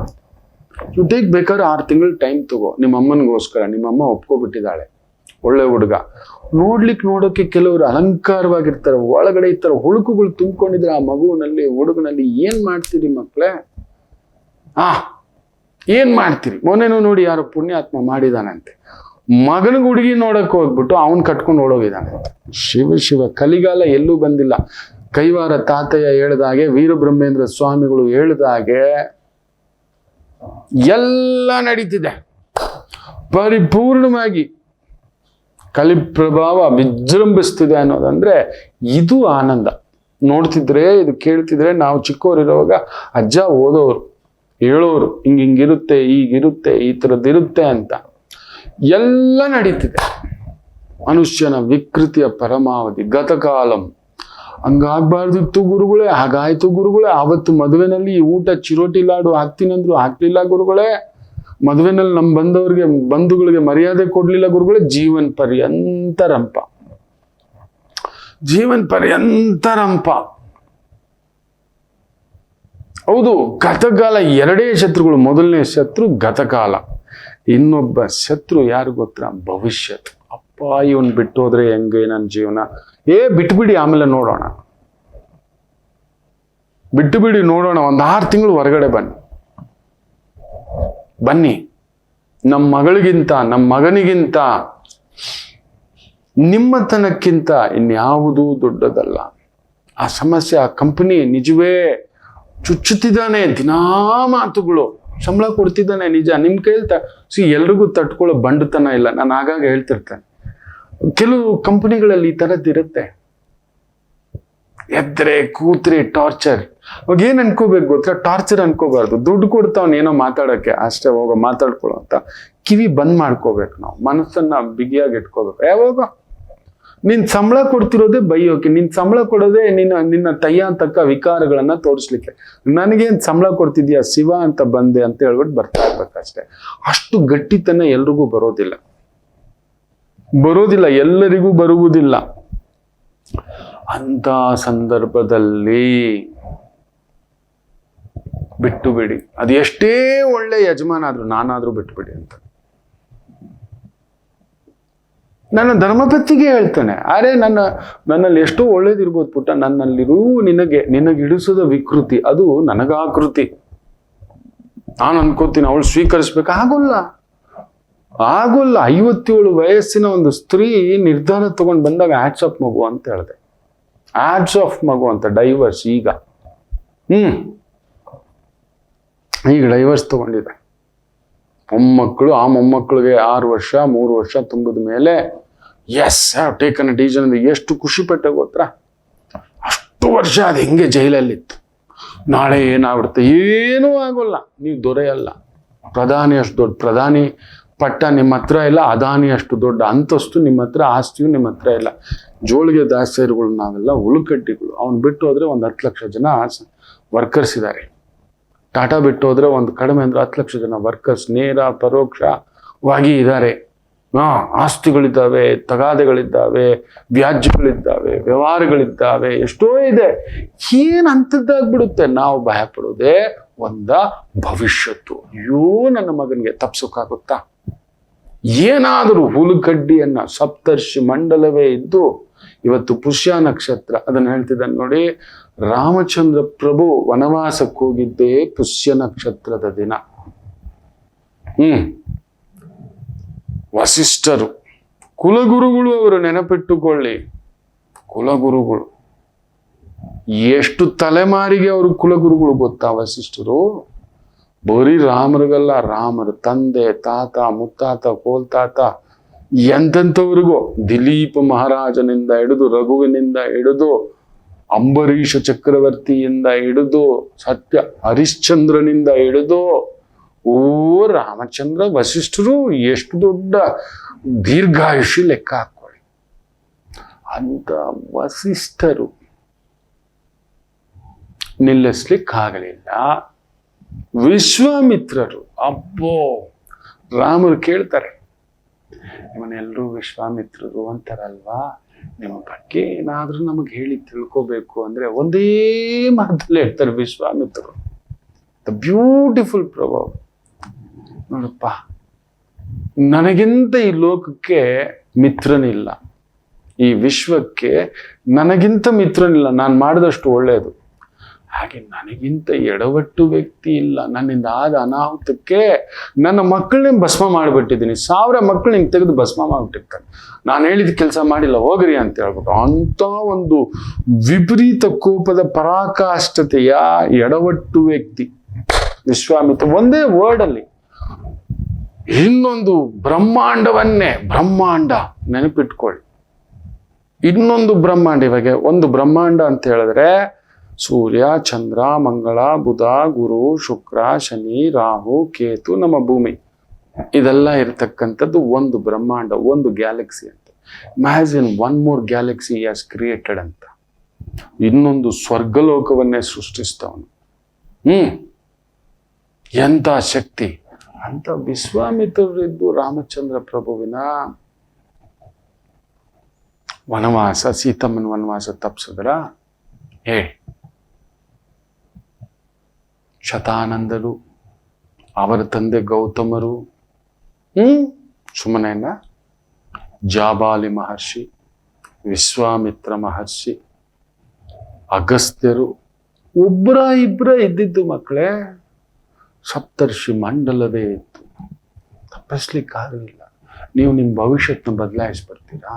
ದುಡ್ಡಿಗೆ ಬೇಕಾದ್ರೆ 6 ತಿಂಗಳು ಟೈಮ್ ತಗೋ, ನಿಮ್ಮ ಅಮ್ಮನಿಗೋಸ್ಕರ. ನಿಮ್ಮಮ್ಮ ಒಪ್ಕೊಬಿಟ್ಟಿದ್ದಾಳೆ, ಒಳ್ಳೆ ಹುಡುಗ. ನೋಡೋಕೆ ಕೆಲವರು ಅಲಂಕಾರವಾಗಿರ್ತಾರೆ, ಒಳಗಡೆ ಈ ತರ ಹುಳುಕುಗಳು ತುಂಬಿಕೊಂಡಿದ್ರೆ ಆ ಮಗುವಿನಲ್ಲಿ, ಹುಡುಗನಲ್ಲಿ ಏನ್ ಮಾಡ್ತೀರಿ ಮಕ್ಕಳೇ? ಏನ್ ಮಾಡ್ತೀರಿ? ಮೊನ್ನೆನೂ ನೋಡಿ ಯಾರೋ ಪುಣ್ಯಾತ್ಮ ಮಾಡಿದಾನಂತೆ, ಮಗನಿಗೆ ಹುಡುಗಿ ನೋಡಕ್ ಹೋಗ್ಬಿಟ್ಟು ಅವನ್ ಕಟ್ಕೊಂಡು ಓಡೋಗಿದ್ದಾನಂತೆ. ಶಿವ ಕಲಿಗಾಲ ಎಲ್ಲೂ ಬಂದಿಲ್ಲ. ಕೈವಾರ ತಾತಯ್ಯ ಹೇಳ್ದಾಗೆ, ವೀರಬ್ರಹ್ಮೇಂದ್ರ ಸ್ವಾಮಿಗಳು ಹೇಳ್ದಾಗೆ ಎಲ್ಲ ನಡೀತಿದೆ ಪರಿಪೂರ್ಣವಾಗಿ. ಕಲಿ ಪ್ರಭಾವ ವಿಜೃಂಭಿಸ್ತಿದೆ ಅನ್ನೋದಂದ್ರೆ ಇದು ಆನಂದ. ನೋಡ್ತಿದ್ರೆ, ಇದು ಕೇಳ್ತಿದ್ರೆ, ನಾವು ಚಿಕ್ಕವರಿರುವಾಗ ಅಜ್ಜ ಓದೋರು, ಹೇಳೋರು, ಹಿಂಗಿರುತ್ತೆ, ಈಗಿರುತ್ತೆ, ಈ ಥರದ್ದಿರುತ್ತೆ ಅಂತ ಎಲ್ಲ ನಡೀತಿದೆ. ಮನುಷ್ಯನ ವಿಕೃತಿಯ ಪರಮಾವಧಿ ಗತಕಾಲಂ. ಹಂಗಾಗ್ಬಾರ್ದಿತ್ತು ಗುರುಗಳೇ, ಹಾಗಾಯ್ತು ಗುರುಗಳೇ. ಆವತ್ತು ಮದುವೆನಲ್ಲಿ ಊಟ ಚಿರೋಟಿ ಲಾಡು ಹಾಕ್ತೀನಂದ್ರು ಹಾಕ್ಲಿಲ್ಲ ಗುರುಗಳೇ. ಮದುವೆನಲ್ಲಿ ನಮ್ಮ ಬಂಧುಗಳಿಗೆ ಮರ್ಯಾದೆ ಕೊಡ್ಲಿಲ್ಲ ಗುರುಗಳೇ. ಜೀವನ್ ಪರ್ಯಂತ ರಂಪ. ಹೌದು, ಗತಕಾಲ ಎರಡೇ ಶತ್ರುಗಳು. ಮೊದಲನೇ ಶತ್ರು ಗತಕಾಲ, ಇನ್ನೊಬ್ಬ ಶತ್ರು ಯಾರು ಗೊತ್ತಾ? ಭವಿಷ್ಯತ್. ಅಪ್ಪ, ಇವನ್ ಬಿಟ್ಟು ಹೋದ್ರೆ ಹೆಂಗೆ ನನ್ನ ಜೀವನ? ಬಿಟ್ಬಿಡಿ, ಆಮೇಲೆ ನೋಡೋಣ. ಬಿಟ್ಟು ನೋಡೋಣ. 6 ತಿಂಗಳು ಹೊರಗಡೆ ಬನ್ನಿ. ನಮ್ಮ ಮಗಳಿಗಿಂತ, ನಮ್ಮ ಮಗನಿಗಿಂತ, ನಿಮ್ಮತನಕ್ಕಿಂತ ಇನ್ಯಾವುದೂ ದೊಡ್ಡದಲ್ಲ. ಆ ಸಮಸ್ಯೆ, ಆ ಕಂಪನಿ ನಿಜವೇ ಚುಚ್ಚುತ್ತಿದ್ದಾನೆ, ದಿನಾ ಮಾತುಗಳು, ಸಂಬಳ ಕೊಡ್ತಿದ್ದಾನೆ ನಿಜ. ನಿಮ್ ಕೈಲಿ ಎಲ್ರಿಗೂ ತಟ್ಕೊಳ್ಳೋ ಬಂಡತನ ಇಲ್ಲ. ನಾನು ಆಗಾಗ ಹೇಳ್ತಿರ್ತೇನೆ, ಕೆಲವು ಕಂಪನಿಗಳಲ್ಲಿ ಈ ಥರದ್ದಿರುತ್ತೆ. ಎದ್ರೆ ಕೂತ್ರೆ ಟಾರ್ಚರ್. ಅವಾಗ ಏನ್ ಅನ್ಕೋಬೇಕು ಗೊತ್ತಾ? ಟಾರ್ಚರ್ ಅನ್ಕೋಬಾರ್ದು. ದುಡ್ಡು ಕೊಡ್ತಾವ್ ಏನೋ ಮಾತಾಡಕ್ಕೆ, ಅಷ್ಟೇ, ಹೋಗೋ ಮಾತಾಡ್ಕೊಳ್ಳೋ ಅಂತ ಕಿವಿ ಬಂದ್ ಮಾಡ್ಕೋಬೇಕು. ನಾವು ಮನಸ್ಸನ್ನ ಬಿಗಿಯಾಗಿ ಇಟ್ಕೋಬೇಕು. ಯಾವಾಗ ನೀನ್ ಸಂಬಳ ಕೊಡ್ತಿರೋದೇ ಬೈಯೋಕೆ, ನೀನ್ ಸಂಬಳ ಕೊಡೋದೇ ನಿನ್ನ ತಯ್ಯ ತಕ್ಕ ವಿಕಾರಗಳನ್ನ ತೋರಿಸ್ಲಿಕ್ಕೆ. ನನಗೇನ್ ಸಂಬಳ ಕೊಡ್ತಿದ್ಯಾ ಶಿವ ಅಂತ ಬಂದೆ ಅಂತ ಹೇಳ್ಬಿಟ್ಟು ಬರ್ತಾ ಇರ್ಬೇಕಷ್ಟೇ. ಅಷ್ಟು ಗಟ್ಟಿತನ ಎಲ್ರಿಗೂ ಬರೋದಿಲ್ಲ, ಎಲ್ಲರಿಗೂ ಬರುವುದಿಲ್ಲ. ಅಂತ ಸಂದರ್ಭದಲ್ಲಿ ಬಿಟ್ಟು ಬಿಡಿ. ಅದು ಎಷ್ಟೇ ಒಳ್ಳೆ ಯಜಮಾನ ಆದ್ರೂ, ನಾನಾದ್ರೂ ಬಿಟ್ಬಿಡಿ ಅಂತ ನನ್ನ ಧರ್ಮಪತ್ತಿಗೆ ಹೇಳ್ತಾನೆ. ಅರೆ, ನನ್ನಲ್ಲಿ ಎಷ್ಟೋ ಒಳ್ಳೇದಿರ್ಬೋದು ಪುಟ್ಟ, ನನ್ನಲ್ಲಿರೂ ನಿನಗಿಡಿಸೋದ ವಿಕೃತಿ, ಅದು ನನಗಾಕೃತಿ. ನಾನು ಅನ್ಕೋತೀನಿ ಅವಳು ಸ್ವೀಕರಿಸ್ಬೇಕು. ಆಗೋಲ್ಲ. 57 ವಯಸ್ಸಿನ ಒಂದು ಸ್ತ್ರೀ ನಿರ್ಧಾರ ತಗೊಂಡು ಬಂದಾಗ ಹ್ಯಾಟ್ಸ್ ಆಫ್ ಮಗು ಅಂತ ಹೇಳಿದೆ. ಹ್ಯಾಟ್ಸ್ ಆಫ್ ಮಗು ಅಂತ. ಡೈವರ್ಸ್ ಈಗ ಡೈವರ್ಸ್ ತಗೊಂಡಿದೆ. ಮೊಮ್ಮಕ್ಕಳು, ಆ ಮೊಮ್ಮಕ್ಕಳಿಗೆ 6 ವರ್ಷ 3 ವರ್ಷ ತುಂಬಿದ ಮೇಲೆ yes have taken a decision ಅಂದ್ರೆ ಎಷ್ಟು ಖುಷಿ ಪಟ್ಟೆ ಗೊತ್ತಾ? ಅಷ್ಟು ವರ್ಷ ಅದು ಹೆಂಗೆ ಜೈಲಲ್ಲಿತ್ತು. ನಾಳೆ ಏನಾಗ್ಬಿಡುತ್ತೆ? ಏನೂ ಆಗೋಲ್ಲ. ನೀವು ದೊರೆಯಲ್ಲ. ಪ್ರಧಾನಿ ಪಟ್ಟ ನಿಮ್ಮ ಹತ್ರ ಇಲ್ಲ, ಅದಾನಿ ಅಷ್ಟು ದೊಡ್ಡ ಅಂತಸ್ತು ನಿಮ್ಮ ಹತ್ರ, ಆಸ್ತಿಯು ನಿಮ್ಮ ಹತ್ರ ಇಲ್ಲ. ಜೋಳಿಗೆ ದಾಸರುಗಳು ನಾವೆಲ್ಲ ಉಳುಕಡ್ಡಿಗಳು. ಅವ್ನು ಬಿಟ್ಟು ಹೋದ್ರೆ ಒಂದು 10 ಲಕ್ಷ ಜನ ವರ್ಕರ್ಸ್ ಇದ್ದಾರೆ. ಟಾಟಾ ಬಿಟ್ಟು ಹೋದ್ರೆ ಒಂದು ಕಡಿಮೆ ಅಂದ್ರೆ 10 ಲಕ್ಷ ಜನ ವರ್ಕರ್ಸ್ ನೇರ ಪರೋಕ್ಷವಾಗಿ ಇದ್ದಾರೆ. ಆಸ್ತಿಗಳಿದ್ದಾವೆ, ತಗಾದೆಗಳಿದ್ದಾವೆ, ವ್ಯಾಜ್ಯಗಳಿದ್ದಾವೆ, ವ್ಯವಹಾರಗಳಿದ್ದಾವೆ, ಎಷ್ಟೋ ಇದೆ. ಏನ್ ಅಂತದ್ದಾಗ್ಬಿಡುತ್ತೆ. ನಾವು ಭಯ ಪಡೋದೇ ಭವಿಷ್ಯತ್ತು. ಅಯ್ಯೋ, ನನ್ನ ಮಗನಿಗೆ ತಪ್ಸೋಕ್ಕಾಗುತ್ತಾ? ಏನಾದರೂ ಹುಲುಕಡ್ಡಿಯನ್ನ, ಸಪ್ತರ್ಷಿ ಮಂಡಲವೇ ಇದ್ದು ಇವತ್ತು ಪುಷ್ಯ ನಕ್ಷತ್ರ ಅದನ್ನ ಹೇಳ್ತಿದ್ದಾನೆ ನೋಡಿ. ರಾಮಚಂದ್ರ ಪ್ರಭು ವನವಾಸಕ್ಕೆ ಹೋಗಿದ್ದೇ ಪುಷ್ಯ ನಕ್ಷತ್ರದ ದಿನ. ವಸಿಷ್ಠರು ಕುಲಗುರುಗಳು, ಅವರು ನೆನಪಿಟ್ಟುಕೊಳ್ಳಿ. ಕುಲಗುರುಗಳು ಎಷ್ಟು ತಲೆಮಾರಿಗೆ ಅವರು ಕುಲಗುರುಗಳು ಗೊತ್ತಾ? ವಸಿಷ್ಠರು ಬರೀ ರಾಮರಿಗಲ್ಲ, ರಾಮರ ತಂದೆ, ತಾತ, ಮುತ್ತಾತ, ಕೋಲ್ತಾತ, ಎಂತೆಂಥವ್ರಿಗೂ, ದಿಲೀಪ ಮಹಾರಾಜನಿಂದ ಹಿಡಿದು, ರಘುವಿನಿಂದ ಹಿಡಿದು ಅಂಬರೀಷ ಚಕ್ರವರ್ತಿಯಿಂದ ಹಿಡಿದು ಸತ್ಯ ಹರಿಶ್ಚಂದ್ರನಿಂದ ಹಿಡಿದು ಓ ರಾಮಚಂದ್ರ ವಸಿಷ್ಠರು ಎಷ್ಟು ದೊಡ್ಡ ದೀರ್ಘಾಯುಷಿ ಲೆಕ್ಕ ಹಾಕೊಳ್ಳಿ. ಅಂತ ವಸಿಷ್ಠರು ನಿಲ್ಲಿಸ್ಲಿಕ್ಕಾಗಲಿಲ್ಲ. ವಿಶ್ವಾಮಿತ್ರರು ಅಬ್ಬೋ ರಾಮರು ಕೇಳ್ತಾರೆ, ನಿಮ್ಮನ್ನೆಲ್ಲರೂ ವಿಶ್ವಾಮಿತ್ರರು ಅಂತಾರಲ್ವಾ, ನಿಮ್ಮ ಬಗ್ಗೆ ಏನಾದ್ರೂ ನಮಗೆ ಹೇಳಿ ತಿಳ್ಕೋಬೇಕು ಅಂದ್ರೆ ಒಂದೇ ಮಾತಲ್ಲಿ ಹೇಳ್ತಾರೆ ವಿಶ್ವಾಮಿತ್ರರು. ದ ಬ್ಯೂಟಿಫುಲ್ ಪ್ರಭಾವ ನೋಡಪ್ಪ, ನನಗಿಂತ ಈ ಲೋಕಕ್ಕೆ ಮಿತ್ರನಿಲ್ಲ, ಈ ವಿಶ್ವಕ್ಕೆ ನನಗಿಂತ ಮಿತ್ರನಿಲ್ಲ. ನಾನು ಮಾಡಿದಷ್ಟು ಒಳ್ಳೆಯದು, ಹಾಗೆ ನನಗಿಂತ ಎಡವಟ್ಟು ವ್ಯಕ್ತಿ ಇಲ್ಲ. ನನ್ನಿಂದ ಆದ ಅನಾಹುತಕ್ಕೆ ನನ್ನ ಮಕ್ಕಳನ್ನೇ ಭಸ್ಮ ಮಾಡಿಬಿಟ್ಟಿದ್ದೀನಿ. 1000 ಮಕ್ಕಳು ನಿಂಗೆ ತೆಗೆದು ಭಸ್ಮ ಮಾಡಿಬಿಟ್ಟಿರ್ತಾರೆ. ನಾನು ಹೇಳಿದ ಕೆಲಸ ಮಾಡಿಲ್ಲ, ಹೋಗ್ರಿ ಅಂತ ಹೇಳ್ಬಿಟ್ಟು ಅಂತ ಒಂದು ವಿಪರೀತ ಕೋಪದ ಪರಾಕಾಷ್ಠತೆಯ ಎಡವಟ್ಟು ವ್ಯಕ್ತಿ ವಿಶ್ವಾಮಿತ್ರ. ಒಂದೇ ವರ್ಡ್ ಅಲ್ಲಿ ಇನ್ನೊಂದು ಬ್ರಹ್ಮಾಂಡ ನೆನಪಿಟ್ಕೊಳ್ಳಿ. ಇನ್ನೊಂದು ಬ್ರಹ್ಮಾಂಡ. ಇವಾಗ ಒಂದು ಬ್ರಹ್ಮಾಂಡ ಅಂತ ಹೇಳಿದ್ರೆ ಸೂರ್ಯ, ಚಂದ್ರ, ಮಂಗಳ, ಬುಧ, ಗುರು, ಶುಕ್ರ, ಶನಿ, ರಾಹು, ಕೇತು, ನಮ್ಮ ಭೂಮಿ, ಇದೆಲ್ಲ ಇರತಕ್ಕಂಥದ್ದು ಒಂದು ಬ್ರಹ್ಮಾಂಡ, ಒಂದು ಗ್ಯಾಲಕ್ಸಿ ಅಂತ. Imagine one more Galaxy has created ಅಂತ. ಇನ್ನೊಂದು ಸ್ವರ್ಗಲೋಕವನ್ನೇ ಸೃಷ್ಟಿಸ್ತವನು. ಎಂಥ ಶಕ್ತಿ ಅಂತ ವಿಶ್ವಾಮಿತ್ರರಿದ್ದು ರಾಮಚಂದ್ರ ಪ್ರಭುವಿನ ವನವಾಸ, ಸೀತಮ್ಮನ ವನವಾಸ ತಪ್ಪಿಸಿದ್ರ. ಶತಾನಂದರು, ಅವರ ತಂದೆ ಗೌತಮರು, ಸುಮ್ಮನೆನ ಜಾಬಾಲಿ ಮಹರ್ಷಿ, ವಿಶ್ವಾಮಿತ್ರ ಮಹರ್ಷಿ, ಅಗಸ್ತ್ಯರು, ಇಬ್ಬರ ಇದ್ದಿದ್ದು ಮಕ್ಕಳೇ. ಸಪ್ತರ್ಷಿ ಮಂಡಲವೇ ಇತ್ತು. ತಪ್ಪಿಸ್ಲಿಕ್ಕಾಗಲಿಲ್ಲ. ನೀವು ನಿಮ್ಮ ಭವಿಷ್ಯತ್ನ ಬದಲಾಯಿಸ್ಬರ್ತೀರಾ?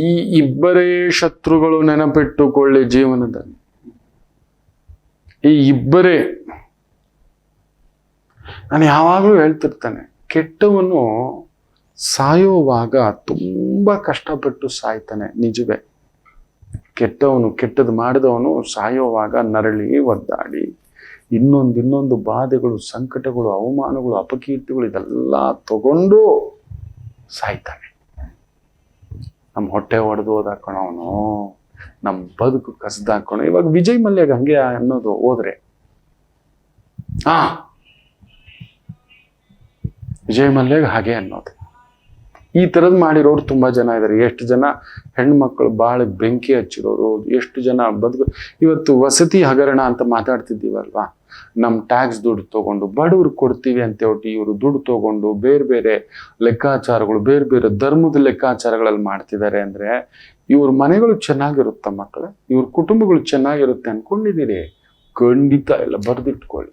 ಈ ಇಬ್ಬರೇ ಶತ್ರುಗಳು ನೆನಪಿಟ್ಟುಕೊಳ್ಳಿ ಜೀವನದಲ್ಲಿ. ಈ ಇಬ್ಬರೇ. ನಾನು ಯಾವಾಗಲೂ ಹೇಳ್ತಿರ್ತಾನೆ, ಕೆಟ್ಟವನು ಸಾಯೋವಾಗ ತುಂಬಾ ಕಷ್ಟಪಟ್ಟು ಸಾಯ್ತಾನೆ, ನಿಜವೇ. ಕೆಟ್ಟವನು, ಕೆಟ್ಟದ್ದು ಮಾಡಿದವನು ಸಾಯೋವಾಗ ನರಳಿ ಒದ್ದಾಡಿ ಇನ್ನೊಂದು ಬಾಧೆಗಳು, ಸಂಕಟಗಳು, ಅವಮಾನಗಳು, ಅಪಕೀರ್ತಿಗಳು ಇದೆಲ್ಲ ತಗೊಂಡು ಸಾಯ್ತಾನೆ. ನಮ್ಮ ಹೊಟ್ಟೆ ಒಡೆದು ಓದಾಕೋಣವನು, ನಮ್ಮ ಬದುಕು ಕಸ್ದಾಕೋಣ. ಇವಾಗ ವಿಜಯ್ ಮಲ್ಯಗ ಹಂಗೆ ಅನ್ನೋದು ಹೋದ್ರೆ, ವಿಜಯ್ ಮಲ್ಯಗ ಹಾಗೆ ಅನ್ನೋದು. ಈ ಥರದ್ದು ಮಾಡಿರೋರು ತುಂಬಾ ಜನ ಇದ್ದಾರೆ. ಎಷ್ಟು ಜನ ಹೆಣ್ಮಕ್ಳು ಬಾಳ ಬೆಂಕಿ ಹಚ್ಚಿರೋರು, ಎಷ್ಟು ಜನ ಬದುಕು. ಇವತ್ತು ವಸತಿ ಹಗರಣ ಅಂತ ಮಾತಾಡ್ತಿದ್ದೀವಲ್ವಾ, ನಮ್ಮ ಟ್ಯಾಕ್ಸ್ ದುಡ್ಡು ತಗೊಂಡು ಬಡವ್ರು ಕೊಡ್ತೀವಿ ಅಂತ ಹೇಳ್ಬಿಟ್ಟು ಇವರು ದುಡ್ಡು ತಗೊಂಡು ಬೇರೆ ಬೇರೆ ಲೆಕ್ಕಾಚಾರಗಳು, ಬೇರೆ ಬೇರೆ ಧರ್ಮದ ಲೆಕ್ಕಾಚಾರಗಳಲ್ಲಿ ಮಾಡ್ತಿದ್ದಾರೆ. ಅಂದ್ರೆ ಇವ್ರ ಮನೆಗಳು ಚೆನ್ನಾಗಿರುತ್ತ ಮಕ್ಕಳೇ, ಇವ್ರ ಕುಟುಂಬಗಳು ಚೆನ್ನಾಗಿರುತ್ತೆ ಅನ್ಕೊಂಡಿದ್ದೀರಿ? ಖಂಡಿತ ಇಲ್ಲ, ಬರ್ದಿಟ್ಕೊಳ್ಳಿ.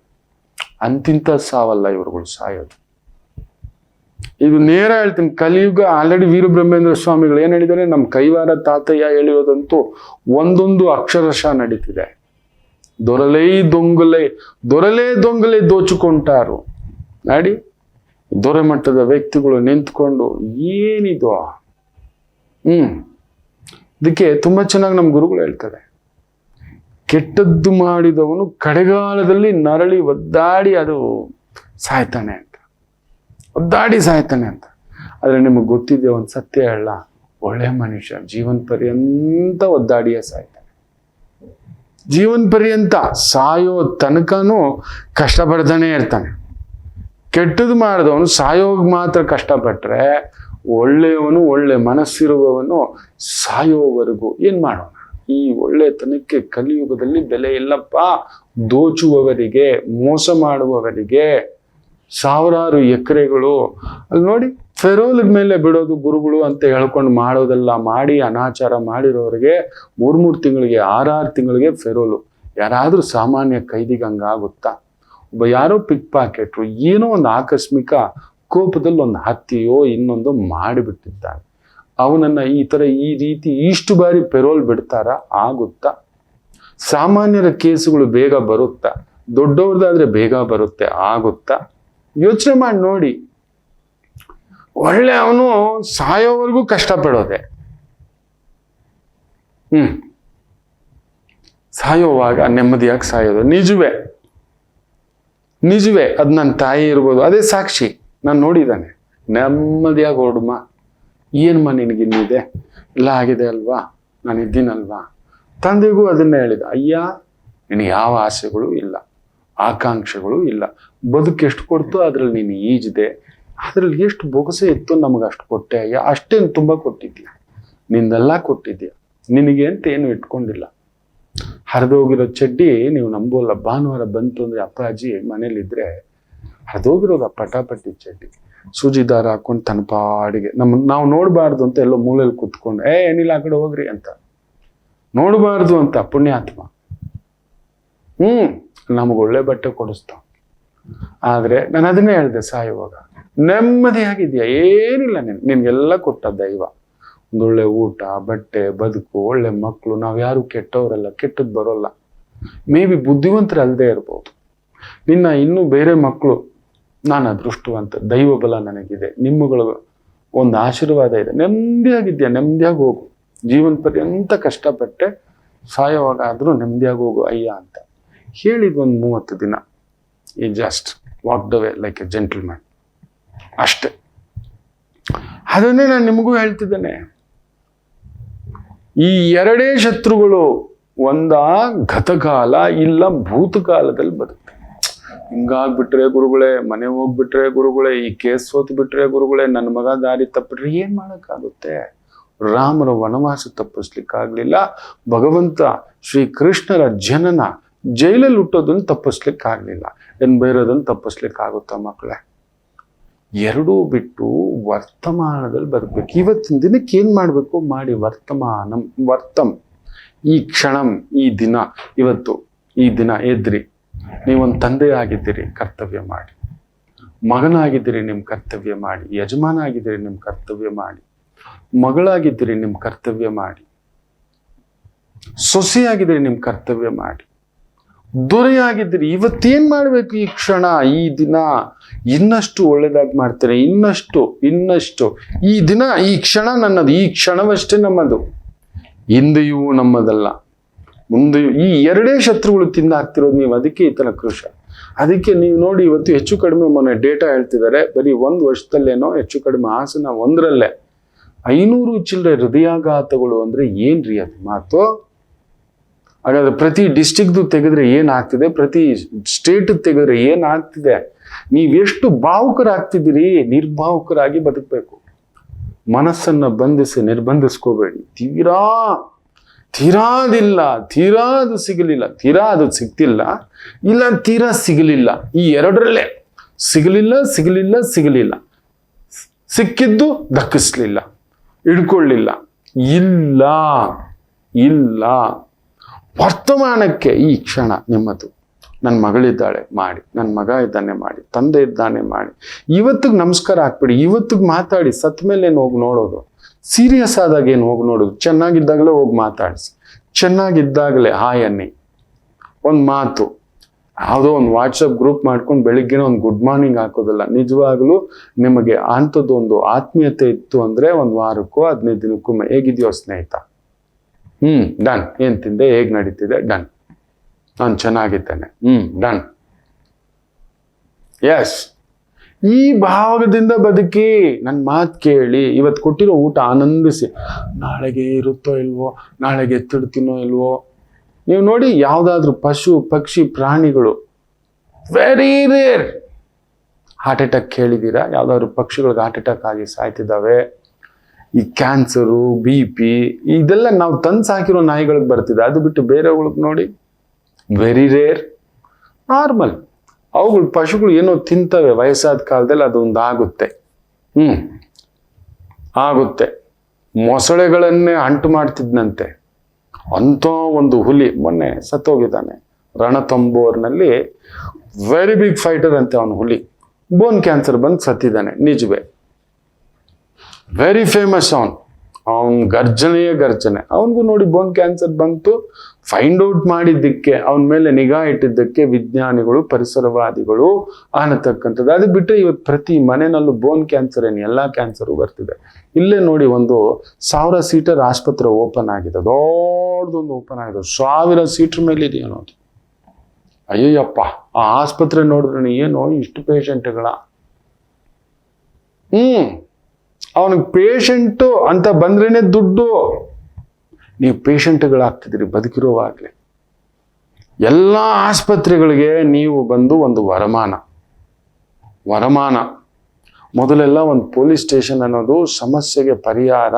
ಅಂತಿಂತ ಸಾವಲ್ಲ ಇವ್ರುಗಳು ಸಾಯೋದು. ಇದು ನೇರ ಹೇಳ್ತೀನಿ, ಕಲಿಯುಗ. ಆಲ್ರೆಡಿ ವೀರಬ್ರಹ್ಮೇಂದ್ರ ಸ್ವಾಮಿಗಳು ಏನ್ ಹೇಳಿದ್ದಾರೆ, ನಮ್ಮ ಕೈವಾರ ತಾತಯ್ಯ ಹೇಳಿರೋದಂತೂ ಒಂದೊಂದು ಅಕ್ಷರಶಃ ನಡೀತಿದೆ. ದೊರಲೇ ದೊಂಗಲೇ ದೋಚಿಕೊಂಟಾರು. ನೋಡಿ, ದೊರೆ ಮಟ್ಟದ ವ್ಯಕ್ತಿಗಳು ನಿಂತ್ಕೊಂಡು ಏನಿದು. ಇದಕ್ಕೆ ತುಂಬಾ ಚೆನ್ನಾಗಿ ನಮ್ಮ ಗುರುಗಳು ಹೇಳ್ತಾರೆ, ಕೆಟ್ಟದ್ದು ಮಾಡಿದವನು ಕಡೆಗಾಲದಲ್ಲಿ ನರಳಿ ಒದ್ದಾಡಿ ಅದು ಸಾಯ್ತಾನೆ ಅಂತ, ಆದ್ರೆ ನಿಮಗೆ ಗೊತ್ತಿದೆ ಒಂದು ಸತ್ಯ ಹೇಳ, ಒಳ್ಳೆ ಮನುಷ್ಯ ಜೀವನ ಪರ್ಯಂತ ಒದ್ದಾಡಿಯೇ ಸಾಯ್ತಾನೆ. ಜೀವನ ಪರ್ಯಂತ ಸಾಯೋ ತನಕನೂ ಕಷ್ಟಪಡ್ತಾನೆ ಇರ್ತಾನೆ. ಕೆಟ್ಟದ್ದು ಮಾಡಿದವನು ಸಾಯೋಗ್ ಮಾತ್ರ ಕಷ್ಟಪಟ್ರೆ, ಒಳ್ಳೆಯವನು, ಒಳ್ಳೆ ಮನಸ್ಸಿರುವವನು ಸಾಯೋವರೆಗೂ ಏನ್ ಮಾಡೋಣ? ಈ ಒಳ್ಳೆತನಕ್ಕೆ ಕಲಿಯುಗದಲ್ಲಿ ಬೆಲೆ ಇಲ್ಲಪ್ಪ. ದೋಚುವವರಿಗೆ, ಮೋಸ ಮಾಡುವವರಿಗೆ ಸಾವಿರಾರು ಎಕರೆಗಳು ಅಲ್ಲಿ ನೋಡಿ, ಫೆರೋಲ್ ಮೇಲೆ ಬಿಡೋದು ಗುರುಗಳು ಅಂತ ಹೇಳ್ಕೊಂಡು ಮಾಡೋದೆಲ್ಲ ಮಾಡಿ ಅನಾಚಾರ ಮಾಡಿರೋರಿಗೆ 3 ತಿಂಗಳಿಗೆ, 6 ತಿಂಗಳಿಗೆ ಫೆರೋಲು. ಯಾರಾದ್ರೂ ಸಾಮಾನ್ಯ ಕೈದಿಗೆ ಹಂಗಾಗುತ್ತಾ? ಒಬ್ಬ ಯಾರೋ ಪಿಕ್ ಪಾಕೆಟ್ರು ಏನೋ ಒಂದು ಆಕಸ್ಮಿಕ ಕೋಪದಲ್ಲಿ ಒಂದು ಹತ್ಯೆಯೋ ಇನ್ನೊಂದು ಮಾಡಿಬಿಟ್ಟಿದ್ದಾನೆ, ಅವನನ್ನ ಈ ರೀತಿ ಇಷ್ಟು ಬಾರಿ ಪೆರೋಲ್ ಬಿಡ್ತಾರ? ಆಗುತ್ತಾ? ಸಾಮಾನ್ಯರ ಕೇಸುಗಳು ಬೇಗ ಬರುತ್ತಾ? ದೊಡ್ಡವ್ರದಾದ್ರೆ ಬೇಗ ಬರುತ್ತೆ, ಆಗುತ್ತಾ? ಯೋಚನೆ ಮಾಡಿ ನೋಡಿ. ಒಳ್ಳೆ ಅವನು ಸಾಯೋವರೆಗೂ ಕಷ್ಟಪಡೋದೆ. ಸಾಯೋವಾಗ ನೆಮ್ಮದಿಯಾಗಿ ಸಾಯೋದು. ನಿಜವೇ ಅದು ನನ್ನ ತಾಯಿ ಇರ್ಬೋದು, ಅದೇ ಸಾಕ್ಷಿ, ನಾನು ನೋಡಿದ್ದಾನೆ. ನೆಮ್ಮದಿಯಾಗಿ ಹೊರಡುಮ್ಮ, ಏನಮ್ಮ ನಿನಗಿನ್ನಿದೆ, ಎಲ್ಲ ಆಗಿದೆ ಅಲ್ವಾ, ನಾನು ಇದ್ದೀನಲ್ವಾ. ತಂದೆಗೂ ಅದನ್ನೇ ಹೇಳಿದ, ಅಯ್ಯ ನಿನಗೆ ಯಾವ ಆಸೆಗಳು ಇಲ್ಲ, ಆಕಾಂಕ್ಷೆಗಳು ಇಲ್ಲ, ಬದುಕು ಎಷ್ಟು ಕೊಡ್ತು ಅದ್ರಲ್ಲಿ ನೀನು ಈಜಿದೆ, ಅದ್ರಲ್ಲಿ ಎಷ್ಟು ಬೊಗಸೆ ಇತ್ತು ನಮಗೆ ಅಷ್ಟು ಕೊಟ್ಟೆ ಅಯ್ಯ, ಅಷ್ಟೇನು ತುಂಬ ಕೊಟ್ಟಿದ್ಯಾ, ನಿಂದೆಲ್ಲ ಕೊಟ್ಟಿದ್ಯಾ, ನಿನಗೆ ಅಂತ ಏನು ಇಟ್ಕೊಂಡಿಲ್ಲ. ಹರಿದೋಗಿರೋ ಚಡ್ಡಿ ನೀವು ನಂಬೋಲ್ಲ, ಭಾನುವಾರ ಬಂತು ಅಂದ್ರೆ ಅಪ್ಪಾಜಿ ಮನೇಲಿದ್ರೆ ಹರಿದೋಗಿರೋದು ಆ ಪಟಾಪಟ್ಟಿ ಚಡ್ಡಿ, ಸೂಜಿ ದಾರ ಹಾಕೊಂಡು ತನ್ನ ಪಾಡಿಗೆ ನಾವು ನೋಡಬಾರ್ದು ಅಂತ ಎಲ್ಲೋ ಮೂಲೆಯಲ್ಲಿ ಕೂತ್ಕೊಂಡು ಏನಿಲ್ಲ ಆ ಕಡೆ ಹೋಗ್ರಿ ಅಂತ ನೋಡಬಾರ್ದು ಅಂತ ಪುಣ್ಯಾತ್ಮ ನಮಗೆ ಒಳ್ಳೆ ಬಟ್ಟೆ ಕೊಡಿಸ್ತಾವ. ಆದ್ರೆ ನಾನು ಅದನ್ನೇ ಹೇಳಿದೆ, ಸಾಯುವಾಗ ನೆಮ್ಮದಿಯಾಗಿದ್ಯಾ, ಏನಿಲ್ಲ, ನಿನ್ಗೆಲ್ಲ ಕೊಟ್ಟ ದೈವ, ಒಂದೊಳ್ಳೆ ಊಟ, ಬಟ್ಟೆ, ಬದುಕು, ಒಳ್ಳೆ ಮಕ್ಕಳು. ನಾವು ಯಾರು ಕೆಟ್ಟವರಲ್ಲ, ಕೆಟ್ಟದ್ದು ಬರೋಲ್ಲ. ಮೇ ಬಿ ಬುದ್ಧಿವಂತರು ಅಲ್ಲದೆ ಇರ್ಬೋದು, ನಿನ್ನ ಇನ್ನೂ ಬೇರೆ ಮಕ್ಕಳು, ನಾನು ಅದೃಷ್ಟವಂತ, ದೈವ ಬಲ ನನಗಿದೆ, ನಿಮ್ಮಗಳ ಒಂದು ಆಶೀರ್ವಾದ ಇದೆ, ನೆಮ್ಮದಿಯಾಗಿದ್ಯಾ, ನೆಮ್ಮದಿಯಾಗಿ ಹೋಗು, ಜೀವನ ಪರ್ಯಂತ ಕಷ್ಟಪಟ್ಟೆ, ಸಾಯೋವಾಗ ಆದರೂ ನೆಮ್ಮದಿಯಾಗಿ ಹೋಗು ಅಯ್ಯ ಅಂತ ಹೇಳಿದ್. ಒಂದು 30 ದಿನ ಈ just walked away like A gentleman ಅಷ್ಟೆ. ಅದನ್ನೇ ನಾನು ನಿಮಗೂ ಹೇಳ್ತಿದ್ದೇನೆ, ಈ ಎರಡೇ ಶತ್ರುಗಳು, ಒಂದ ಗತಕಾಲ, ಇಲ್ಲ ಭೂತಕಾಲದಲ್ಲಿ ಬರುತ್ತೆ. ಹಿಂಗಾಗ್ಬಿಟ್ರೆ ಗುರುಗಳೇ, ಮನೆ ಹೋಗ್ಬಿಟ್ರೆ ಗುರುಗಳೇ, ಈ ಕೇಸ್ ಸೋತು ಬಿಟ್ರೆ ಗುರುಗಳೇ, ನನ್ನ ಮಗ ದಾರಿ ತಪ್ಪಿಟ್ರೆ ಏನ್ ಮಾಡಕ್ಕಾಗುತ್ತೆ? ರಾಮರ ವನವಾಸ ತಪ್ಪಿಸ್ಲಿಕ್ಕಾಗ್ಲಿಲ್ಲ, ಭಗವಂತ ಶ್ರೀ ಕೃಷ್ಣರ ಜನನ ಜೈಲಲ್ಲಿ ಹುಟ್ಟೋದನ್ನು ತಪ್ಪಿಸ್ಲಿಕ್ಕಾಗ್ಲಿಲ್ಲ, ಬೇರೆದನ್ನು ತಪ್ಪಿಸ್ಲಿಕ್ಕಾಗುತ್ತಾ ಮಕ್ಕಳೇ? ಎರಡೂ ಬಿಟ್ಟು ವರ್ತಮಾನದಲ್ಲಿ ಬದುಕಬೇಕು. ಇವತ್ತಿನ ದಿನಕ್ಕೆ ಏನ್ ಮಾಡ್ಬೇಕು ಮಾಡಿ, ವರ್ತಂ, ಈ ಕ್ಷಣಂ, ಈ ದಿನ, ಇವತ್ತು ಈ ದಿನ ಎದ್ರಿ, ನೀವೊಂದು ತಂದೆ ಆಗಿದ್ದೀರಿ, ಕರ್ತವ್ಯ ಮಾಡಿ. ಮಗನಾಗಿದ್ದೀರಿ, ನಿಮ್ಮ ಕರ್ತವ್ಯ ಮಾಡಿ. ಯಜಮಾನ ಆಗಿದ್ದೀರಿ, ನಿಮ್ಮ ಕರ್ತವ್ಯ ಮಾಡಿ. ಮಗಳಾಗಿದ್ದೀರಿ, ನಿಮ್ಮ ಕರ್ತವ್ಯ ಮಾಡಿ. ಸೊಸೆಯಾಗಿದ್ದೀರಿ, ನಿಮ್ಮ ಕರ್ತವ್ಯ ಮಾಡಿ. ದೊರೆಯಾಗಿದ್ದೀರಿ, ಇವತ್ತೇನ್ ಮಾಡ್ಬೇಕು? ಈ ಕ್ಷಣ, ಈ ದಿನ ಇನ್ನಷ್ಟು ಒಳ್ಳೇದಾಗಿ ಮಾಡ್ತೇನೆ, ಇನ್ನಷ್ಟು ಈ ದಿನ, ಈ ಕ್ಷಣ ನನ್ನದು, ಈ ಕ್ಷಣವಷ್ಟೇ ನಮ್ಮದು, ಹಿಂದೆಯೂ ನಮ್ಮದಲ್ಲ, ಮುಂದೆಯೂ. ಈ ಎರಡೇ ಶತ್ರುಗಳು ತಿಂದಾಕ್ತಿರೋದು ನೀವು. ಅದಕ್ಕೆ ಈ ತರ ಕೃಷ. ಅದಕ್ಕೆ ನೀವು ನೋಡಿ, ಇವತ್ತು ಹೆಚ್ಚು ಕಡಿಮೆ ಮೊನ್ನೆ ಡೇಟಾ ಹೇಳ್ತಿದ್ದಾರೆ, ಬರೀ 1 ವರ್ಷದಲ್ಲೇನೋ ಹೆಚ್ಚು ಕಡಿಮೆ ಹಾಸನ 1ರಲ್ಲೇ 500 ಚಿಲ್ಲರೆ ಹೃದಯಾಘಾತಗಳು. ಅಂದ್ರೆ ಏನ್ರಿ ಅದು ಮಾತು? ಹಾಗಾದ್ರೆ ಪ್ರತಿ ಡಿಸ್ಟಿಕ್ದು ತೆಗೆದ್ರೆ ಏನಾಗ್ತಿದೆ, ಪ್ರತಿ ಸ್ಟೇಟ್ ತೆಗೆದ್ರೆ ಏನಾಗ್ತಿದೆ? ನೀವೆಷ್ಟು ಭಾವುಕರಾಗ್ತಿದ್ದೀರಿ. ನಿರ್ಭಾವುಕರಾಗಿ ಬದುಕಬೇಕು. ಮನಸ್ಸನ್ನ ಬಂಧಿಸಿ ನಿರ್ಬಂಧಿಸ್ಕೋಬೇಡಿ. ತೀರಾದಿಲ್ಲ, ತೀರಾ ಅದು ಸಿಗಲಿಲ್ಲ, ತೀರಾ ಅದು ಸಿಗ್ತಿಲ್ಲ, ಇಲ್ಲ ತೀರಾ ಸಿಗಲಿಲ್ಲ. ಈ ಎರಡರಲ್ಲೇ ಸಿಗಲಿಲ್ಲ, ಸಿಕ್ಕಿದ್ದು ದಕ್ಕಿಸ್ಲಿಲ್ಲ, ಹಿಡ್ಕೊಳ್ಳಿಲ್ಲ, ಇಲ್ಲ. ವರ್ತಮಾನಕ್ಕೆ ಈ ಕ್ಷಣ ನಿಮ್ಮದು. ನನ್ನ ಮಗಳಿದ್ದಾಳೆ ಮಾಡಿ, ನನ್ನ ಮಗ ಇದ್ದಾನೆ ಮಾಡಿ, ತಂದೆ ಇದ್ದಾನೆ ಮಾಡಿ. ಇವತ್ತಿಗೆ ನಮಸ್ಕಾರ ಹಾಕ್ಬಿಡಿ, ಇವತ್ತಿಗೆ ಮಾತಾಡಿ. ಸತ್ ಮೇಲೆ ಏನು ಹೋಗಿ ನೋಡೋದು? ಸೀರಿಯಸ್ ಆದಾಗ ಏನು ಹೋಗಿ ನೋಡೋದು? ಚೆನ್ನಾಗಿದ್ದಾಗಲೇ ಹೋಗಿ ಮಾತಾಡಿಸಿ, ಚೆನ್ನಾಗಿದ್ದಾಗಲೇ ಹಾಯ್ ಅನ್ನಿ. ಒಂದು ಮಾತು, ಯಾವುದೋ ಒಂದು ವಾಟ್ಸಪ್ ಗ್ರೂಪ್ ಮಾಡ್ಕೊಂಡು ಬೆಳಿಗ್ಗೆನ ಒಂದು ಗುಡ್ ಮಾರ್ನಿಂಗ್ ಹಾಕೋದಿಲ್ಲ. ನಿಜವಾಗ್ಲೂ ನಿಮಗೆ ಅಂಥದ್ದು ಒಂದು ಆತ್ಮೀಯತೆ ಇತ್ತು ಅಂದ್ರೆ 1 ವಾರಕ್ಕೋ 15 ದಿನಕ್ಕೂ ಹೇಗಿದೆಯೋ ಸ್ನೇಹಿತ, ಡನ್. ಏನ್ ತಿಂದೆ, ಹೇಗ್ ನಡೀತಿದೆ, ಡನ್. ನಾನು ಚೆನ್ನಾಗಿದ್ದೇನೆ, ಡನ್. ಎಸ್, ಈ ಭಾವದಿಂದ ಬದುಕಿ, ನನ್ನ ಮಾತು ಕೇಳಿ, ಇವತ್ತು ಕೊಟ್ಟಿರೋ ಊಟ ಆನಂದಿಸಿ. ನಾಳೆಗೆ ಇರುತ್ತೋ ಇಲ್ವೋ, ನಾಳೆಗೆ ಎತ್ತಿಡ್ತೀನೋ ಇಲ್ವೋ. ನೀವು ನೋಡಿ, ಯಾವುದಾದ್ರೂ ಪಶು ಪಕ್ಷಿ ಪ್ರಾಣಿಗಳು ವೆರಿ ರೇರ್ ಹಾರ್ಟ್ ಅಟ್ಯಾಕ್ ಕೇಳಿದ್ದೀರಾ? ಯಾವುದಾದ್ರು ಪಕ್ಷಿಗಳಿಗೆ ಹಾರ್ಟ್ ಅಟ್ಯಾಕ್ ಆಗಿ ಸಾಯ್ತಿದ್ದಾವೆ. ಈ ಕ್ಯಾನ್ಸರು, BP ಇದೆಲ್ಲ ನಾವು ತಂದು ಸಾಕಿರೋ ನಾಯಿಗಳಿಗೆ ಬರ್ತಿದೆ. ಅದು ಬಿಟ್ಟು ಬೇರೆಗಳಿಗೆ ನೋಡಿ, ವೆರಿ ರೇರ್, ನಾರ್ಮಲ್. ಅವುಗಳು ಪಶುಗಳು ಏನೋ ತಿಂತವೆ, ವಯಸ್ಸಾದ ಕಾಲದಲ್ಲಿ ಅದೊಂದು ಆಗುತ್ತೆ. ಮೊಸಳೆಗಳನ್ನೇ ಅಂಟು ಮಾಡ್ತಿದ್ನಂತೆ ಅಂಥ ಒಂದು ಹುಲಿ. ಮೊನ್ನೆ ಸತ್ತೋಗಿದ್ದಾನೆ ರಣತಂಬೋರ್ನಲ್ಲಿ. ವೆರಿ ಬಿಗ್ ಫೈಟರ್ ಅಂತೆ ಅವನು ಹುಲಿ. ಬೋನ್ ಕ್ಯಾನ್ಸರ್ ಬಂದು ಸತ್ತಿದ್ದಾನೆ. ನಿಜವೇ, ವೆರಿ ಫೇಮಸ್ ಅವನ್ ಗರ್ಜನೆಯೇ ಗರ್ಜನೆ. ಅವನಿಗೂ ನೋಡಿ ಬೋನ್ ಕ್ಯಾನ್ಸರ್ ಬಂತು. ಫೈಂಡ್ ಔಟ್ ಮಾಡಿದ್ದಕ್ಕೆ, ಅವನ ಮೇಲೆ ನಿಗಾ ಇಟ್ಟಿದ್ದಕ್ಕೆ ವಿಜ್ಞಾನಿಗಳು, ಪರಿಸರವಾದಿಗಳು ಅನ್ನತಕ್ಕಂಥದ್ದು. ಅದು ಬಿಟ್ಟರೆ ಇವತ್ತು ಪ್ರತಿ ಮನೆಯಲ್ಲೂ ಬೋನ್ ಕ್ಯಾನ್ಸರ್ ಏನು, ಎಲ್ಲ ಕ್ಯಾನ್ಸರು ಬರ್ತಿದೆ. ಇಲ್ಲೇ ನೋಡಿ, ಒಂದು 1000 ಸೀಟರ್ ಆಸ್ಪತ್ರೆ ಓಪನ್ ಆಗಿದೆ, ದೊಡ್ಡ ದೊಡ್ಡದೊಂದು ಓಪನ್ ಆಗಿದೆ, 1000 ಸೀಟ್ರ್ ಮೇಲೆ ಇದೆ ಅನ್ನೋದು. ಅಯ್ಯಯ್ಯಪ್ಪ, ಆ ಆಸ್ಪತ್ರೆ ನೋಡಿದ್ರೆ ಏನೋ ಇಷ್ಟು ಪೇಷಂಟ್ಗಳ. ಅವನಿಗೆ ಪೇಷಂಟು ಅಂತ ಬಂದ್ರೇನೆ ದುಡ್ಡು. ನೀವು ಪೇಷಂಟ್ಗಳಾಗ್ತಿದ್ದೀರಿ ಬದುಕಿರುವಾಗಲೇ. ಎಲ್ಲ ಆಸ್ಪತ್ರೆಗಳಿಗೆ ನೀವು ಬಂದು ಒಂದು ವರಮಾನ. ಮೊದಲೆಲ್ಲ ಒಂದು ಪೊಲೀಸ್ ಸ್ಟೇಷನ್ ಅನ್ನೋದು ಸಮಸ್ಯೆಗೆ ಪರಿಹಾರ.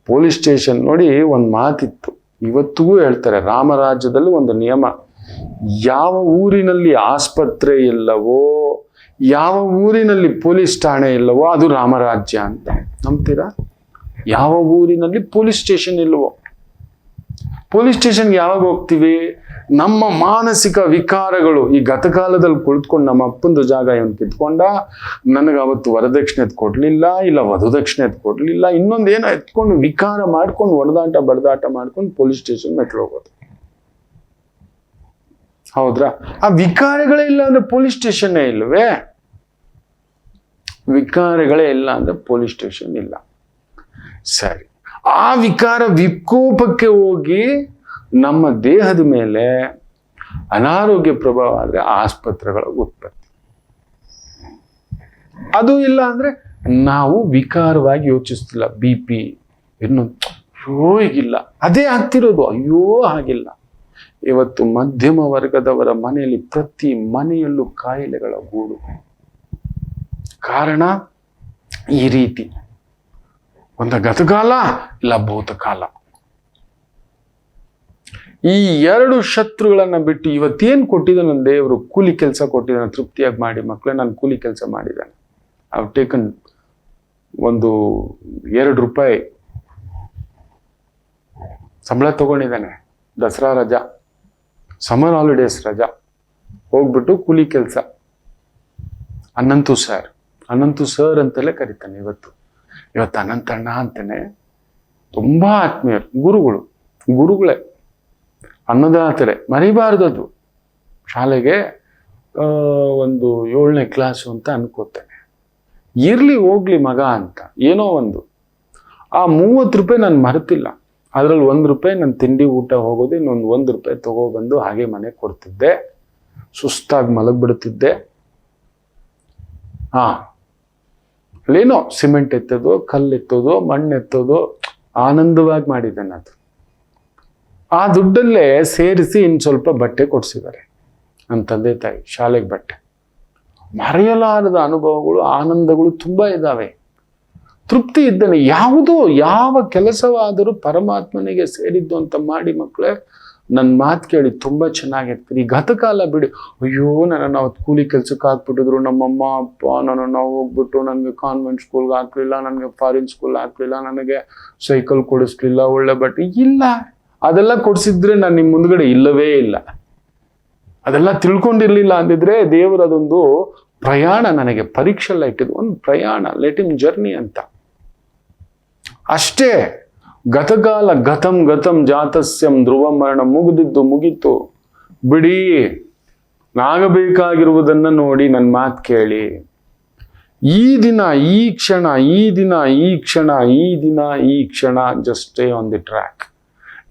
ಪೊಲೀಸ್ ಸ್ಟೇಷನ್ ನೋಡಿ, ಒಂದು ಮಾತಿತ್ತು, ಇವತ್ತಿಗೂ ಹೇಳ್ತಾರೆ, ರಾಮರಾಜ್ಯದಲ್ಲಿ ಒಂದು ನಿಯಮ, ಯಾವ ಊರಿನಲ್ಲಿ ಆಸ್ಪತ್ರೆ ಇಲ್ಲವೋ, ಯಾವ ಊರಿನಲ್ಲಿ ಪೊಲೀಸ್ ಠಾಣೆ ಇಲ್ಲವೋ ಅದು ರಾಮರಾಜ್ಯ ಅಂತ. ನಂಬ್ತೀರಾ? ಯಾವ ಊರಿನಲ್ಲಿ ಪೊಲೀಸ್ ಸ್ಟೇಷನ್ ಇಲ್ಲವೋ, ಪೊಲೀಸ್ ಸ್ಟೇಷನ್ಗೆ ಯಾವಾಗ ಹೋಗ್ತೀವಿ? ನಮ್ಮ ಮಾನಸಿಕ ವಿಕಾರಗಳು, ಈ ಗತಕಾಲದಲ್ಲಿ ಕುಳಿತುಕೊಂಡು ನಮ್ಮ ಅಪ್ಪಂದು ಜಾಗ ಇವನು ಕಿತ್ಕೊಂಡ, ನನಗೆ ಅವತ್ತು ವರದಕ್ಷಿಣೆ ಕೊಡ್ಲಿಲ್ಲ, ಇಲ್ಲ ವಧುದಕ್ಷಿಣೆ ಕೊಡ್ಲಿಲ್ಲ, ಇನ್ನೊಂದೇನೋ ಎತ್ಕೊಂಡು ವಿಕಾರ ಮಾಡ್ಕೊಂಡು ಬಡದಾಟ ಮಾಡ್ಕೊಂಡು ಪೊಲೀಸ್ ಸ್ಟೇಷನ್ ಮೆಟ್ಲು ಹೋಗೋದು. ಹೌದ್ರಾ? ಆ ವಿಕಾರಗಳೇ ಇಲ್ಲ ಅಂದ್ರೆ ಪೊಲೀಸ್ ಸ್ಟೇಷನ್ನೇ ಇಲ್ವೇ? ವಿಕಾರಗಳೇ ಇಲ್ಲ ಅಂದ್ರೆ ಪೊಲೀಸ್ ಸ್ಟೇಷನ್ ಇಲ್ಲ. ಸರಿ, ಆ ವಿಕಾರ ವಿಕೋಪಕ್ಕೆ ಹೋಗಿ ನಮ್ಮ ದೇಹದ ಮೇಲೆ ಅನಾರೋಗ್ಯ ಪ್ರಭಾವ ಆದ್ರೆ ಆಸ್ಪತ್ರೆಗಳ ಉತ್ಪತ್ತಿ. ಅದು ಇಲ್ಲ ಅಂದ್ರೆ ನಾವು ವಿಕಾರವಾಗಿ ಯೋಚಿಸ್ತಿಲ್ಲ. BP ಇನ್ನು ಅಯ್ಯೋ ಈಗಿಲ್ಲ, ಅದೇ ಆಗ್ತಿರೋದು. ಅಯ್ಯೋ ಹಾಗಿಲ್ಲ. ಇವತ್ತು ಮಧ್ಯಮ ವರ್ಗದವರ ಮನೆಯಲ್ಲಿ ಪ್ರತಿ ಮನೆಯಲ್ಲೂ ಕಾಯಿಲೆಗಳ ಗೂಡು. ಕಾರಣ ಈ ರೀತಿ, ಒಂದು ಗತಕಾಲ ಇಲ್ಲ ಭೂತಕಾಲ. ಈ 2 ಶತ್ರುಗಳನ್ನ ಬಿಟ್ಟು ಇವತ್ತೇನ್ ಕೊಟ್ಟಿದ್ದ ನನ್ನ ದೇವರು? ಕೂಲಿ ಕೆಲಸ ಕೊಟ್ಟಿದ್ದಾನೆ, ತೃಪ್ತಿಯಾಗಿ ಮಾಡಿ ಮಕ್ಕಳೇ. ನಾನು ಕೂಲಿ ಕೆಲಸ ಮಾಡಿದ್ದಾನೆ. ಐ ಟೇಕನ್ ಒಂದು 2 ರೂಪಾಯಿ ಸಂಬಳ ತಗೊಂಡಿದ್ದಾನೆ. ದಸರಾ ರಜಾ, ಸಮರ್ ಹಾಲಿಡೇಸ್ ರಜಾ, ಹೋಗ್ಬಿಟ್ಟು ಕೂಲಿ ಕೆಲಸ. ಅನಂತು ಸರ್ ಅಂತಲೇ ಕರೀತಾನೆ. ಇವತ್ತು ಅನಂತಣ್ಣ ಅಂತಾನೆ. ತುಂಬಾ ಆತ್ಮೀಯರು, ಗುರುಗಳೇ, ಅನ್ನದಾತರೆ, ಮರಿಬಾರ್ದದು. ಶಾಲೆಗೆ ಒಂದು 7ನೇ ಕ್ಲಾಸು ಅಂತ ಅನ್ಕೋತಾನೆ. ಇರ್ಲಿ ಹೋಗ್ಲಿ ಮಗ ಅಂತ ಏನೋ ಒಂದು. ಆ 30 ರೂಪಾಯಿ ನಾನು ಮರೆತಿಲ್ಲ. ಅದ್ರಲ್ಲಿ 1 ರೂಪಾಯಿ ನನ್ನ ತಿಂಡಿ ಊಟ ಹೋಗೋದು, ಇನ್ನೊಂದು 1 ರೂಪಾಯಿ ತಗೊಬಂದು ಹಾಗೆ ಮನೆ ಕೊಡ್ತಿದ್ದೆ. ಸುಸ್ತಾಗಿ ಮಲಗ್ಬಿಡ್ತಿದ್ದೆ. ಅಲ್ಲೇನೋ ಸಿಮೆಂಟ್ ಎತ್ತೋದು, ಕಲ್ಲು ಎತ್ತೋದು, ಮಣ್ಣು ಎತ್ತೋದು ಆನಂದವಾಗಿ ಮಾಡಿದ್ದಾನೆ. ಅದು ಆ ದುಡ್ಡಲ್ಲೇ ಸೇರಿಸಿ ಇನ್ನು ಸ್ವಲ್ಪ ಬಟ್ಟೆ ಕೊಡ್ಸಿದ್ದಾರೆ ನನ್ನ ತಂದೆ ತಾಯಿ, ಶಾಲೆಗೆ ಬಟ್ಟೆ. ಮರೆಯಲಾರದ ಅನುಭವಗಳು, ಆನಂದಗಳು ತುಂಬಾ ಇದ್ದಾವೆ. ತೃಪ್ತಿ ಇದ್ದಾನೆ. ಯಾವ ಕೆಲಸವಾದರೂ ಪರಮಾತ್ಮನಿಗೆ ಸೇರಿದ್ದು ಅಂತ ಮಾಡಿ ಮಕ್ಕಳೇ. ನನ್ನ ಮಾತು ಕೇಳಿ ತುಂಬಾ ಚೆನ್ನಾಗಿರ್ತೀರಿ. ಈ ಗತಕಾಲ ಬಿಡಿ. ಅಯ್ಯೋ, ನನ್ನನ್ನು ಅವತ್ತು ಕೂಲಿ ಕೆಲ್ಸಕ್ಕೆ ಹಾಕ್ಬಿಟ್ಟಿದ್ರು ನಮ್ಮಮ್ಮ ಅಪ್ಪ. ನನ್ನನ್ನು ಹೋಗ್ಬಿಟ್ಟು ನನಗೆ ಕಾನ್ವೆಂಟ್ ಸ್ಕೂಲ್ಗೆ ಹಾಕ್ಲಿಲ್ಲ, ನನಗೆ ಫಾರಿನ್ ಸ್ಕೂಲ್ ಹಾಕ್ಲಿಲ್ಲ, ನನಗೆ ಸೈಕಲ್ ಕೊಡಿಸ್ಲಿಲ್ಲ, ಒಳ್ಳೆ ಬಟ್ಟೆ ಇಲ್ಲ. ಅದೆಲ್ಲ ಕೊಡಿಸಿದ್ರೆ ನಾನು ನಿಮ್ಮ ಮುಂದ್ಗಡೆ ಇಲ್ಲವೇ ಇಲ್ಲ. ಅದೆಲ್ಲ ತಿಳ್ಕೊಂಡಿರ್ಲಿಲ್ಲ ಅಂದಿದ್ರೆ ದೇವರು ಅದೊಂದು ಪ್ರಯಾಣ ನನಗೆ ಪರೀಕ್ಷೆಲ್ಲ ಇಟ್ಟಿದ್ದು. ಒಂದು ಪ್ರಯಾಣ, ಲೆಟ್ ಹಿಮ್ ಜರ್ನಿ ಅಂತ ಅಷ್ಟೇ. ಗತಕಾಲ ಗತಂ ಜಾತಸ್ಯಂ ಧ್ರುವ ಮರಣ. ಮುಗಿತು ಬಿಡಿ. ಆಗಬೇಕಾಗಿರುವುದನ್ನ ನೋಡಿ ನನ್ನ ಮಾತು ಕೇಳಿ. ಈ ದಿನ ಈ ಕ್ಷಣ just stay on the track.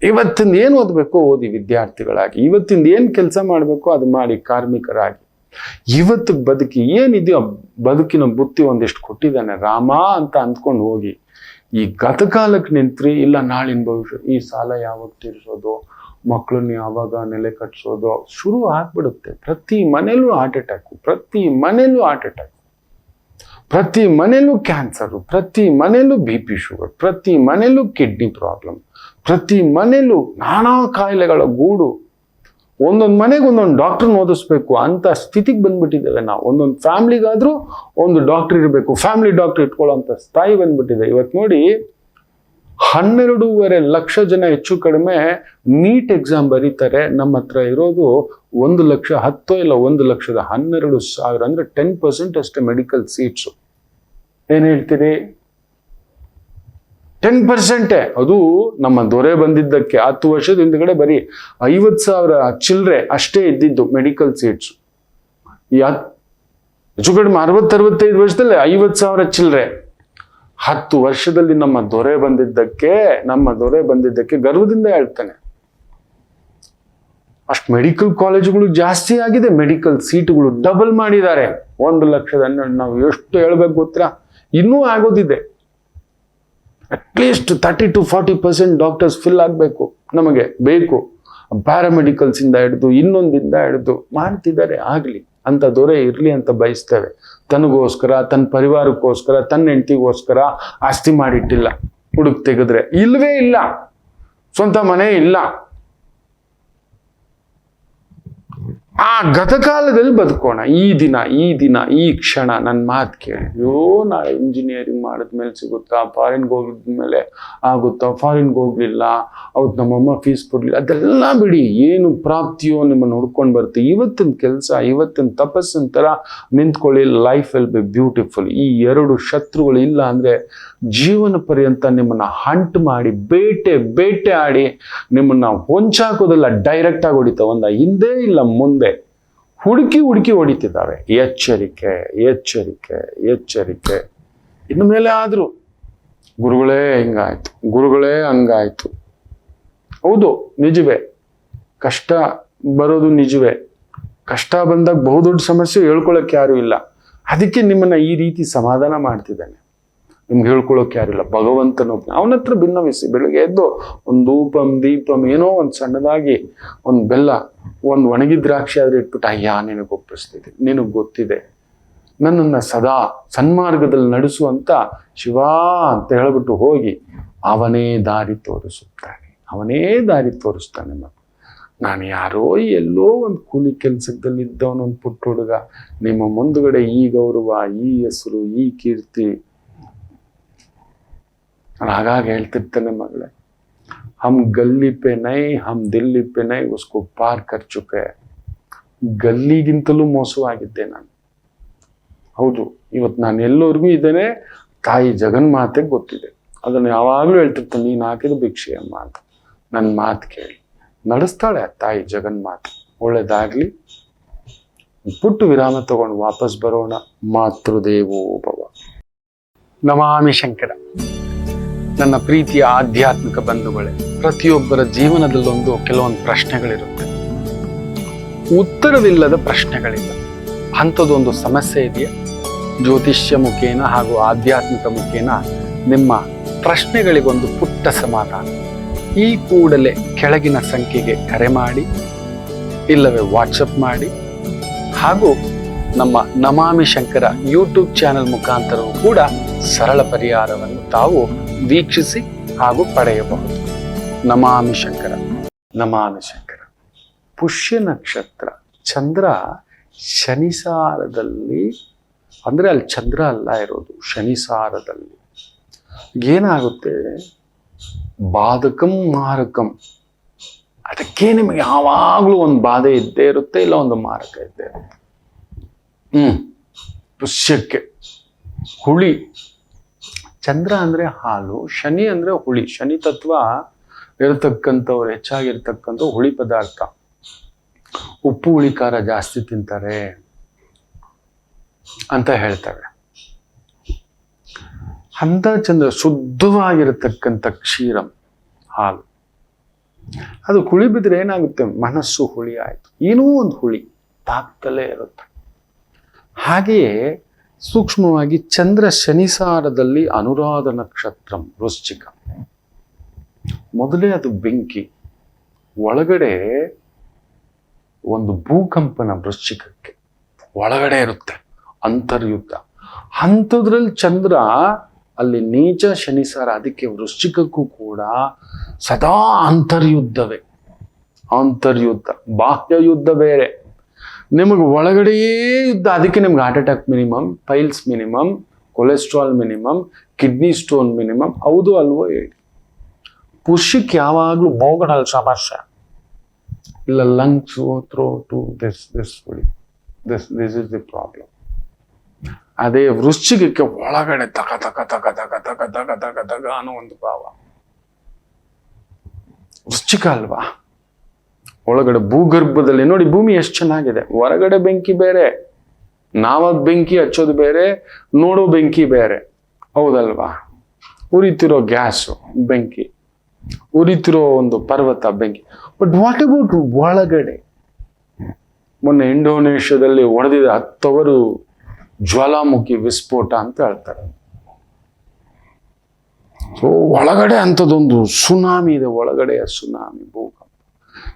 ಇವತ್ತಿಂದ ಏನು ಓದಬೇಕು ಓದಿ ವಿದ್ಯಾರ್ಥಿಗಳಾಗಿ. ಇವತ್ತಿಂದ ಏನು ಕೆಲಸ ಮಾಡಬೇಕು ಅದು ಮಾಡಿ ಕಾರ್ಮಿಕರಾಗಿ. ಇವತ್ತು ಬದುಕಿ ಏನಿದೆಯೋ ಬದುಕಿನ ಬುತ್ತಿ ಒಂದಿಷ್ಟು ಕೊಟ್ಟಿದ್ದಾನೆ ರಾಮ ಅಂತ ಅಂದ್ಕೊಂಡು ಹೋಗಿ. ಈ ಗತಕಾಲಕ್ಕೆ ನಿಂತ್ರಿ, ಇಲ್ಲ ನಾಳಿನ ಭವಿಷ್ಯ, ಈ ಸಾಲ ಯಾವಾಗ ತೀರಿಸೋದು, ಮಕ್ಕಳನ್ನ ಯಾವಾಗ ನೆಲೆ ಕಟ್ಸೋದು ಶುರು ಆಗ್ಬಿಡುತ್ತೆ. ಪ್ರತಿ ಮನೇಲೂ ಹಾರ್ಟ್ ಅಟ್ಯಾಕು, ಪ್ರತಿ ಮನೇಲೂ ಕ್ಯಾನ್ಸರು, ಪ್ರತಿ ಮನೇಲೂ BP ಶುಗರ್, ಪ್ರತಿ ಮನೇಲೂ ಕಿಡ್ನಿ ಪ್ರಾಬ್ಲಮ್, ಪ್ರತಿ ಮನೇಲೂ ನಾನಾ ಕಾಯಿಲೆಗಳ ಗೂಡು. ಒಂದೊಂದು ಮನೆಗೆ ಒಂದೊಂದು ಡಾಕ್ಟರ್ನ ಓದಿಸ್ಬೇಕು ಅಂತ ಸ್ಥಿತಿಗೆ ಬಂದ್ಬಿಟ್ಟಿದ್ದೇವೆ ನಾವು. ಒಂದೊಂದು ಫ್ಯಾಮ್ಲಿಗಾದ್ರೂ ಒಂದು ಡಾಕ್ಟರ್ ಇರಬೇಕು, ಫ್ಯಾಮಿಲಿ ಡಾಕ್ಟರ್ ಇಟ್ಕೊಳ್ಳೋ ಅಂತ ಸ್ಥಾಯಿ ಬಂದ್ಬಿಟ್ಟಿದೆ. ಇವತ್ತು ನೋಡಿ 12.5 ಲಕ್ಷ ಜನ ಹೆಚ್ಚು ಕಡಿಮೆ ನೀಟ್ ಎಕ್ಸಾಮ್ ಬರೀತಾರೆ. ನಮ್ಮ ಹತ್ರ ಇರೋದು 1,10,000 ಇಲ್ಲ 1,12,000 ಅಂದ್ರೆ 10% ಅಷ್ಟೇ ಮೆಡಿಕಲ್ ಸೀಟ್ಸು. ಏನ್ ಹೇಳ್ತೀರಿ? 10%. ಅದು ನಮ್ಮ ದೊರೆ ಬಂದಿದ್ದಕ್ಕೆ 10 ವರ್ಷದ ಹಿಂದ್ಗಡೆ ಬರೀ 50,000 ಚಿಲ್ಲರೆ ಅಷ್ಟೇ ಇದ್ದಿದ್ದು ಮೆಡಿಕಲ್ ಸೀಟ್ಸ್. ಹೆಚ್ಚು ಕಡಿಮೆ 60-65 ವರ್ಷದಲ್ಲಿ 50,000 ಚಿಲ್ಲರೆ. 10 ವರ್ಷದಲ್ಲಿ ನಮ್ಮ ದೊರೆ ಬಂದಿದ್ದಕ್ಕೆ ಗರ್ವದಿಂದ ಹೇಳ್ತಾನೆ. ಅಷ್ಟು ಮೆಡಿಕಲ್ ಕಾಲೇಜುಗಳು ಜಾಸ್ತಿ ಆಗಿದೆ, ಮೆಡಿಕಲ್ ಸೀಟುಗಳು ಡಬಲ್ ಮಾಡಿದ್ದಾರೆ. 1,12,000 ನಾವು ಎಷ್ಟು ಹೇಳ್ಬೇಕು ಗೊತ್ತಾ, ಇನ್ನೂ ಆಗೋದಿದೆ. ಅಟ್ಲೀಸ್ಟ್ 30 to 40% ಡಾಕ್ಟರ್ಸ್ ಫಿಲ್ ಆಗಬೇಕು, ನಮಗೆ ಬೇಕು. ಪ್ಯಾರಾಮೆಡಿಕಲ್ಸ್ ಇಂದ ಹಿಡಿದು ಇನ್ನೊಂದಿಂದ ಹಿಡಿದು ಮಾಡ್ತಿದ್ದಾರೆ. ಆಗ್ಲಿ, ಅಂತ ದೊರೆ ಇರ್ಲಿ ಅಂತ ಬಯಸ್ತೇವೆ. ತನಗೋಸ್ಕರ, ತನ್ನ ಪರಿವಾರಕ್ಕೋಸ್ಕರ, ತನ್ನ ಹೆಂಡತಿಗೋಸ್ಕರ ಆಸ್ತಿ ಮಾಡಿಟ್ಟಿಲ್ಲ. ಹುಡುಕ್ ತೆಗೆದ್ರೆ ಇಲ್ವೇ ಇಲ್ಲ, ಸ್ವಂತ ಮನೆ ಇಲ್ಲ. ಆ ಗತಕಾಲದಲ್ಲಿ ಬದುಕೋಣ. ಈ ದಿನ ಈ ಕ್ಷಣ ನನ್ನ ಮಾತು ಕೇಳಿ. ನಾಳೆ ಇಂಜಿನಿಯರಿಂಗ್ ಮಾಡಿದ್ಮೇಲೆ ಸಿಗುತ್ತಾ, ಫಾರಿನ್ಗೆ ಹೋಗಿದ್ಮೇಲೆ ಆಗುತ್ತಾ, ಫಾರಿನ್ಗೆ ಹೋಗ್ಲಿಲ್ಲ, ಅವತ್ತು ನಮ್ಮಮ್ಮ ಫೀಸ್ ಕೊಡ್ಲಿಲ್ಲ, ಅದೆಲ್ಲ ಬಿಡಿ. ಏನು ಪ್ರಾಪ್ತಿಯೋ ನಿಮ್ಮನ್ನು ಹುಡ್ಕೊಂಡು ಬರ್ತೀವಿ. ಇವತ್ತಿನ ಕೆಲಸ, ಇವತ್ತಿನ ತಪಸ್ಸಿನ ತರ ನಿಂತ್ಕೊಳ್ಳಿ. Life will be beautiful. ಈ 2 ಶತ್ರುಗಳು ಇಲ್ಲ ಅಂದ್ರೆ ಜೀವನ ಪರ್ಯಂತ ನಿಮ್ಮನ್ನ ಹಂಟ್ ಮಾಡಿ ಬೇಟೆ ಆಡಿ ನಿಮ್ಮನ್ನ ಹೊಂಚಾಕೋದೆಲ್ಲ ಡೈರೆಕ್ಟ್ ಆಗಿ ಹೊಡಿತಾವ. ಒಂದ ಹಿಂದೆ ಇಲ್ಲ ಮುಂದೆ ಹುಡುಕಿ ಹೊಡಿತಿದ್ದಾವೆ. ಎಚ್ಚರಿಕೆ. ಇನ್ನು ಮೇಲೆ ಆದ್ರೂ ಗುರುಗಳೇ ಹಂಗಾಯ್ತು. ಹೌದು, ನಿಜವೇ. ಕಷ್ಟ ಬರೋದು ನಿಜವೇ. ಕಷ್ಟ ಬಂದಾಗ ಬಹುದೊಡ್ಡ ಸಮಸ್ಯೆ ಹೇಳ್ಕೊಳಕ್ಕೆ ಯಾರು ಇಲ್ಲ. ಅದಕ್ಕೆ ನಿಮ್ಮನ್ನ ಈ ರೀತಿ ಸಮಾಧಾನ ಮಾಡ್ತಿದ್ದಾನೆ. ನಿಮ್ಗೆ ಹೇಳ್ಕೊಳಕ್ಕೆ ಯಾರಿಲ್ಲ. ಭಗವಂತನ ಅವನ ಹತ್ರ ಭಿನ್ನವಿಸಿ. ಬೆಳಿಗ್ಗೆ ಎದ್ದು ಒಂದು ದೀಪಂ ಏನೋ ಒಂದು ಸಣ್ಣದಾಗಿ ಒಂದು ಬೆಲ್ಲ, ಒಂದು ಒಣಗಿದ ದ್ರಾಕ್ಷಿ ಆದ್ರೆ ಇಟ್ಬಿಟ್ಟು, ಅಯ್ಯ ನಿನಗೆ ಒಪ್ಪಿಸ್ತಿದೆ, ನಿನಗೆ ಗೊತ್ತಿದೆ, ನನ್ನನ್ನು ಸದಾ ಸನ್ಮಾರ್ಗದಲ್ಲಿ ನಡೆಸುವಂತ ಶಿವ ಅಂತ ಹೇಳ್ಬಿಟ್ಟು ಹೋಗಿ ಅವನೇ ದಾರಿ ತೋರಿಸ್ತಾನೆ. ನಾನು ಯಾರೋ ಎಲ್ಲೋ ಒಂದು ಕೂಲಿ ಕೆಲಸದಲ್ಲಿ ಇದ್ದವನೊಂದು ಪುಟ್ಟ ಹುಡುಗ, ನಿಮ್ಮ ಮುಂದುಗಡೆ ಈ ಗೌರವ, ಈ ಹೆಸರು, ಈ ಕೀರ್ತಿ. ಹಾಗಾಗಿ ಹೇಳ್ತಿರ್ತಾನೆ, ಮಗಳೇ, हम गली पे नहीं, हम दिल्ली पे नहीं, उसको पार कर चुके. ಗಲ್ಲಿಗಿಂತಲೂ ಮೋಸವಾಗಿದ್ದೆ ನಾನು. ಹೌದು, ಇವತ್ತು ನಾನು ಎಲ್ಲರಿಗೂ ಇದ್ದೇನೆ. ತಾಯಿ ಜಗನ್ಮಾತೆಗೆ ಗೊತ್ತಿದೆ. ಅದನ್ನು ಯಾವಾಗಲೂ ಹೇಳ್ತಿರ್ತಾನೆ, ನೀನು ಹಾಕಿದ ಭಿಕ್ಷೆ ಅಮ್ಮ ಅಂತ. ನನ್ನ ಮಾತು ಕೇಳಿ ನಡೆಸ್ತಾಳೆ ತಾಯಿ ಜಗನ್ಮಾತೆ. ಒಳ್ಳೇದಾಗ್ಲಿ. ಪುಟ್ಟು ವಿರಾಮ ತಗೊಂಡು ವಾಪಸ್ ಬರೋಣ. ಮಾತೃದೇವೋ ಭವ. ನಮಾಮಿ ಶಂಕರ. ನನ್ನ ಪ್ರೀತಿಯ ಆಧ್ಯಾತ್ಮಿಕ ಬಂಧುಗಳೇ, ಪ್ರತಿಯೊಬ್ಬರ ಜೀವನದಲ್ಲೊಂದು ಕೆಲವೊಂದು ಪ್ರಶ್ನೆಗಳಿರುತ್ತೆ. ಉತ್ತರವಿಲ್ಲದ ಪ್ರಶ್ನೆಗಳಿಲ್ಲ. ಅಂಥದ್ದೊಂದು ಸಮಸ್ಯೆ ಇದೆಯಾ? ಜ್ಯೋತಿಷ್ಯ ಮುಖೇನ ಹಾಗೂ ಆಧ್ಯಾತ್ಮಿಕ ಮುಖೇನ ನಿಮ್ಮ ಪ್ರಶ್ನೆಗಳಿಗೊಂದು ಪುಟ್ಟ ಸಮಾಧಾನ. ಈ ಕೂಡಲೇ ಕೆಳಗಿನ ಸಂಖ್ಯೆಗೆ ಕರೆ ಮಾಡಿ, ಇಲ್ಲವೇ ವಾಟ್ಸಪ್ ಮಾಡಿ, ಹಾಗೂ ನಮ್ಮ ನಮಾಮಿ ಶಂಕರ ಯೂಟ್ಯೂಬ್ ಚಾನೆಲ್ ಮುಖಾಂತರವೂ ಕೂಡ ಸರಳ ಪರಿಹಾರವನ್ನು ತಾವು ವೀಕ್ಷಿಸಿ ಹಾಗೂ ಪಡೆಯಬಹುದು. ನಮಾಮಿ ಶಂಕರ. ಪುಷ್ಯ ನಕ್ಷತ್ರ, ಚಂದ್ರ ಶನಿಸಾರದಲ್ಲಿ, ಅಂದ್ರೆ ಅಲ್ಲಿ ಚಂದ್ರ ಅಲ್ಲ ಇರೋದು, ಶನಿಸಾರದಲ್ಲಿ ಏನಾಗುತ್ತೆ, ಬಾಧಕಂ ಮಾರಕಂ. ಅದಕ್ಕೆ ನಿಮಗೆ ಯಾವಾಗಲೂ ಒಂದು ಬಾಧೆ ಇದ್ದೇ ಇರುತ್ತೆ, ಇಲ್ಲ ಒಂದು ಮಾರಕ ಇದ್ದೇ ಇರುತ್ತೆ. ಪುಷ್ಯಕ್ಕೆ ಹುಳಿ. ಚಂದ್ರ ಅಂದ್ರೆ ಹಾಲು, ಶನಿ ಅಂದ್ರೆ ಹುಳಿ. ಶನಿ ತತ್ವ ಇರತಕ್ಕಂಥವ್ರು ಹೆಚ್ಚಾಗಿರ್ತಕ್ಕಂಥ ಹುಳಿ ಪದಾರ್ಥ, ಉಪ್ಪು ಹುಳಿ ಖಾರ ಜಾಸ್ತಿ ತಿಂತಾರೆ ಅಂತ ಹೇಳ್ತಾರೆ. ಅಂತ ಚಂದ್ರ ಶುದ್ಧವಾಗಿರತಕ್ಕಂಥ ಕ್ಷೀರಂ, ಹಾಲು. ಅದು ಹುಳಿ ಬಿದ್ರೆ ಏನಾಗುತ್ತೆ, ಮನಸ್ಸು ಹುಳಿ ಆಯ್ತು, ಏನೋ ಒಂದು ಹುಳಿ ತಾಕ್ತಲೇ ಇರುತ್ತೆ. ಹಾಗೆಯೇ ಸೂಕ್ಷ್ಮವಾಗಿ ಚಂದ್ರ ಶನಿಸಾರದಲ್ಲಿ ಅನುರಾಧ ನಕ್ಷತ್ರ ವೃಶ್ಚಿಕ. ಮೊದಲೇ ಅದು ಬೆಂಕಿ, ಒಳಗಡೆ ಒಂದು ಭೂಕಂಪನ ವೃಶ್ಚಿಕಕ್ಕೆ ಒಳಗಡೆ ಇರುತ್ತೆ, ಅಂತರ್ಯುದ್ಧ. ಅಂಥದ್ರಲ್ಲಿ ಚಂದ್ರ ಅಲ್ಲಿ ನೀಚ ಶನಿಸಾರ. ಅದಕ್ಕೆ ವೃಶ್ಚಿಕಕ್ಕೂ ಕೂಡ ಸದಾ ಅಂತರ್ಯುದ್ಧವೇ. ಅಂತರ್ಯುದ್ಧ, ಬಾಹ್ಯ ಯುದ್ಧ ಬೇರೆ, ನಿಮಗೆ ಒಳಗಡೆಯೇ ಯುದ್ಧ. ಅದಕ್ಕೆ ನಿಮ್ಗೆ heart attack minimum, piles minimum, cholesterol minimum, kidney stone minimum. ಹೌದು ಅಲ್ವೋ ಹೇಳಿ. ಪುಷ್ಯಕ್ಕೆ ಯಾವಾಗಲೂ ಮೂಗನಲ್ಲಿ ಸಮಸ್ಯೆ, ಇಲ್ಲ lungs, throat, this is the problem. ಅದೇ ವೃಶ್ಚಿಕಕ್ಕೆ ಒಳಗಡೆ ತಗ ತಗ ತಗ ತಗ ತಗ ತಗ ತಗ ತಗ ಅನ್ನೋ ಒಂದು ಭಾವ. ವೃಶ್ಚಿಕ ಅಲ್ವಾ? ಒಳಗಡೆ ಭೂಗರ್ಭದಲ್ಲಿ ನೋಡಿ, ಭೂಮಿ ಎಷ್ಟು ಚೆನ್ನಾಗಿದೆ. ಹೊರಗಡೆ ಬೆಂಕಿ ಬೇರೆ, ನಾವದ್ ಬೆಂಕಿ ಹಚ್ಚೋದು ಬೇರೆ, ನೋಡೋ ಬೆಂಕಿ ಬೇರೆ. ಹೌದಲ್ವಾ? ಉರಿತಿರೋ ಗ್ಯಾಸು ಬೆಂಕಿ, ಉರಿತಿರೋ ಒಂದು ಪರ್ವತ ಬೆಂಕಿ. ಬಟ್ ವಾಟ್ ಅಬೌಟ್ ಒಳಗಡೆ? ಮೊನ್ನೆ ಇಂಡೋನೇಷ್ಯಾದಲ್ಲಿ ಹೊಡೆದಿದ 10 ಅವರು ಜ್ವಾಲಾಮುಖಿ ವಿಸ್ಫೋಟ ಅಂತ ಹೇಳ್ತಾರೆ. ಸೊ ಒಳಗಡೆ ಅಂಥದ್ದೊಂದು ಸುನಾಮಿ ಇದೆ, ಒಳಗಡೆಯ ಸುನಾಮಿ, ಭೂಕಂಪ.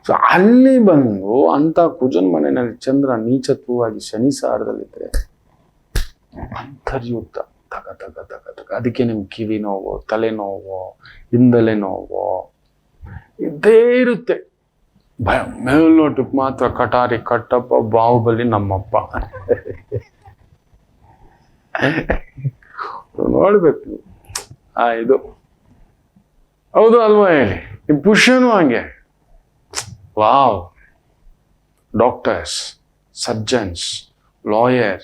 ಸೊ ಅಲ್ಲಿ ಬಂದು ಅಂತ ಕುಜನ್ ಮನೆಯಲ್ಲಿ ಚಂದ್ರ ನೀಚತ್ವವಾಗಿ ಶನಿ ಸಾರದಲ್ಲಿದ್ರೆ ಅಂತರ್ಯುದ್ಧ, ತಗ ತಗ ತಗ ತಗ. ಅದಕ್ಕೆ ನಿಮ್ಗೆ ಕಿವಿ ನೋವು, ತಲೆನೋವು, ಹಿಂದಲೆ ನೋವು ಇದ್ದೇ ಇರುತ್ತೆ. ಮೇಲ್ನೋಟಕ್ಕೆ ಮಾತ್ರ ಕಟಾರಿ ಕಟ್ಟಪ್ಪ, ಬಾಹುಬಲಿ ನಮ್ಮಪ್ಪ. ನೋಡ್ಬೇಕು ಇದು ಹೌದು ಅಲ್ವಾ ಹೇಳಿ? ಈ ಪುಷ್ಯನೂ ಹಂಗೆ. Wow, doctors, surgeons, lawyer,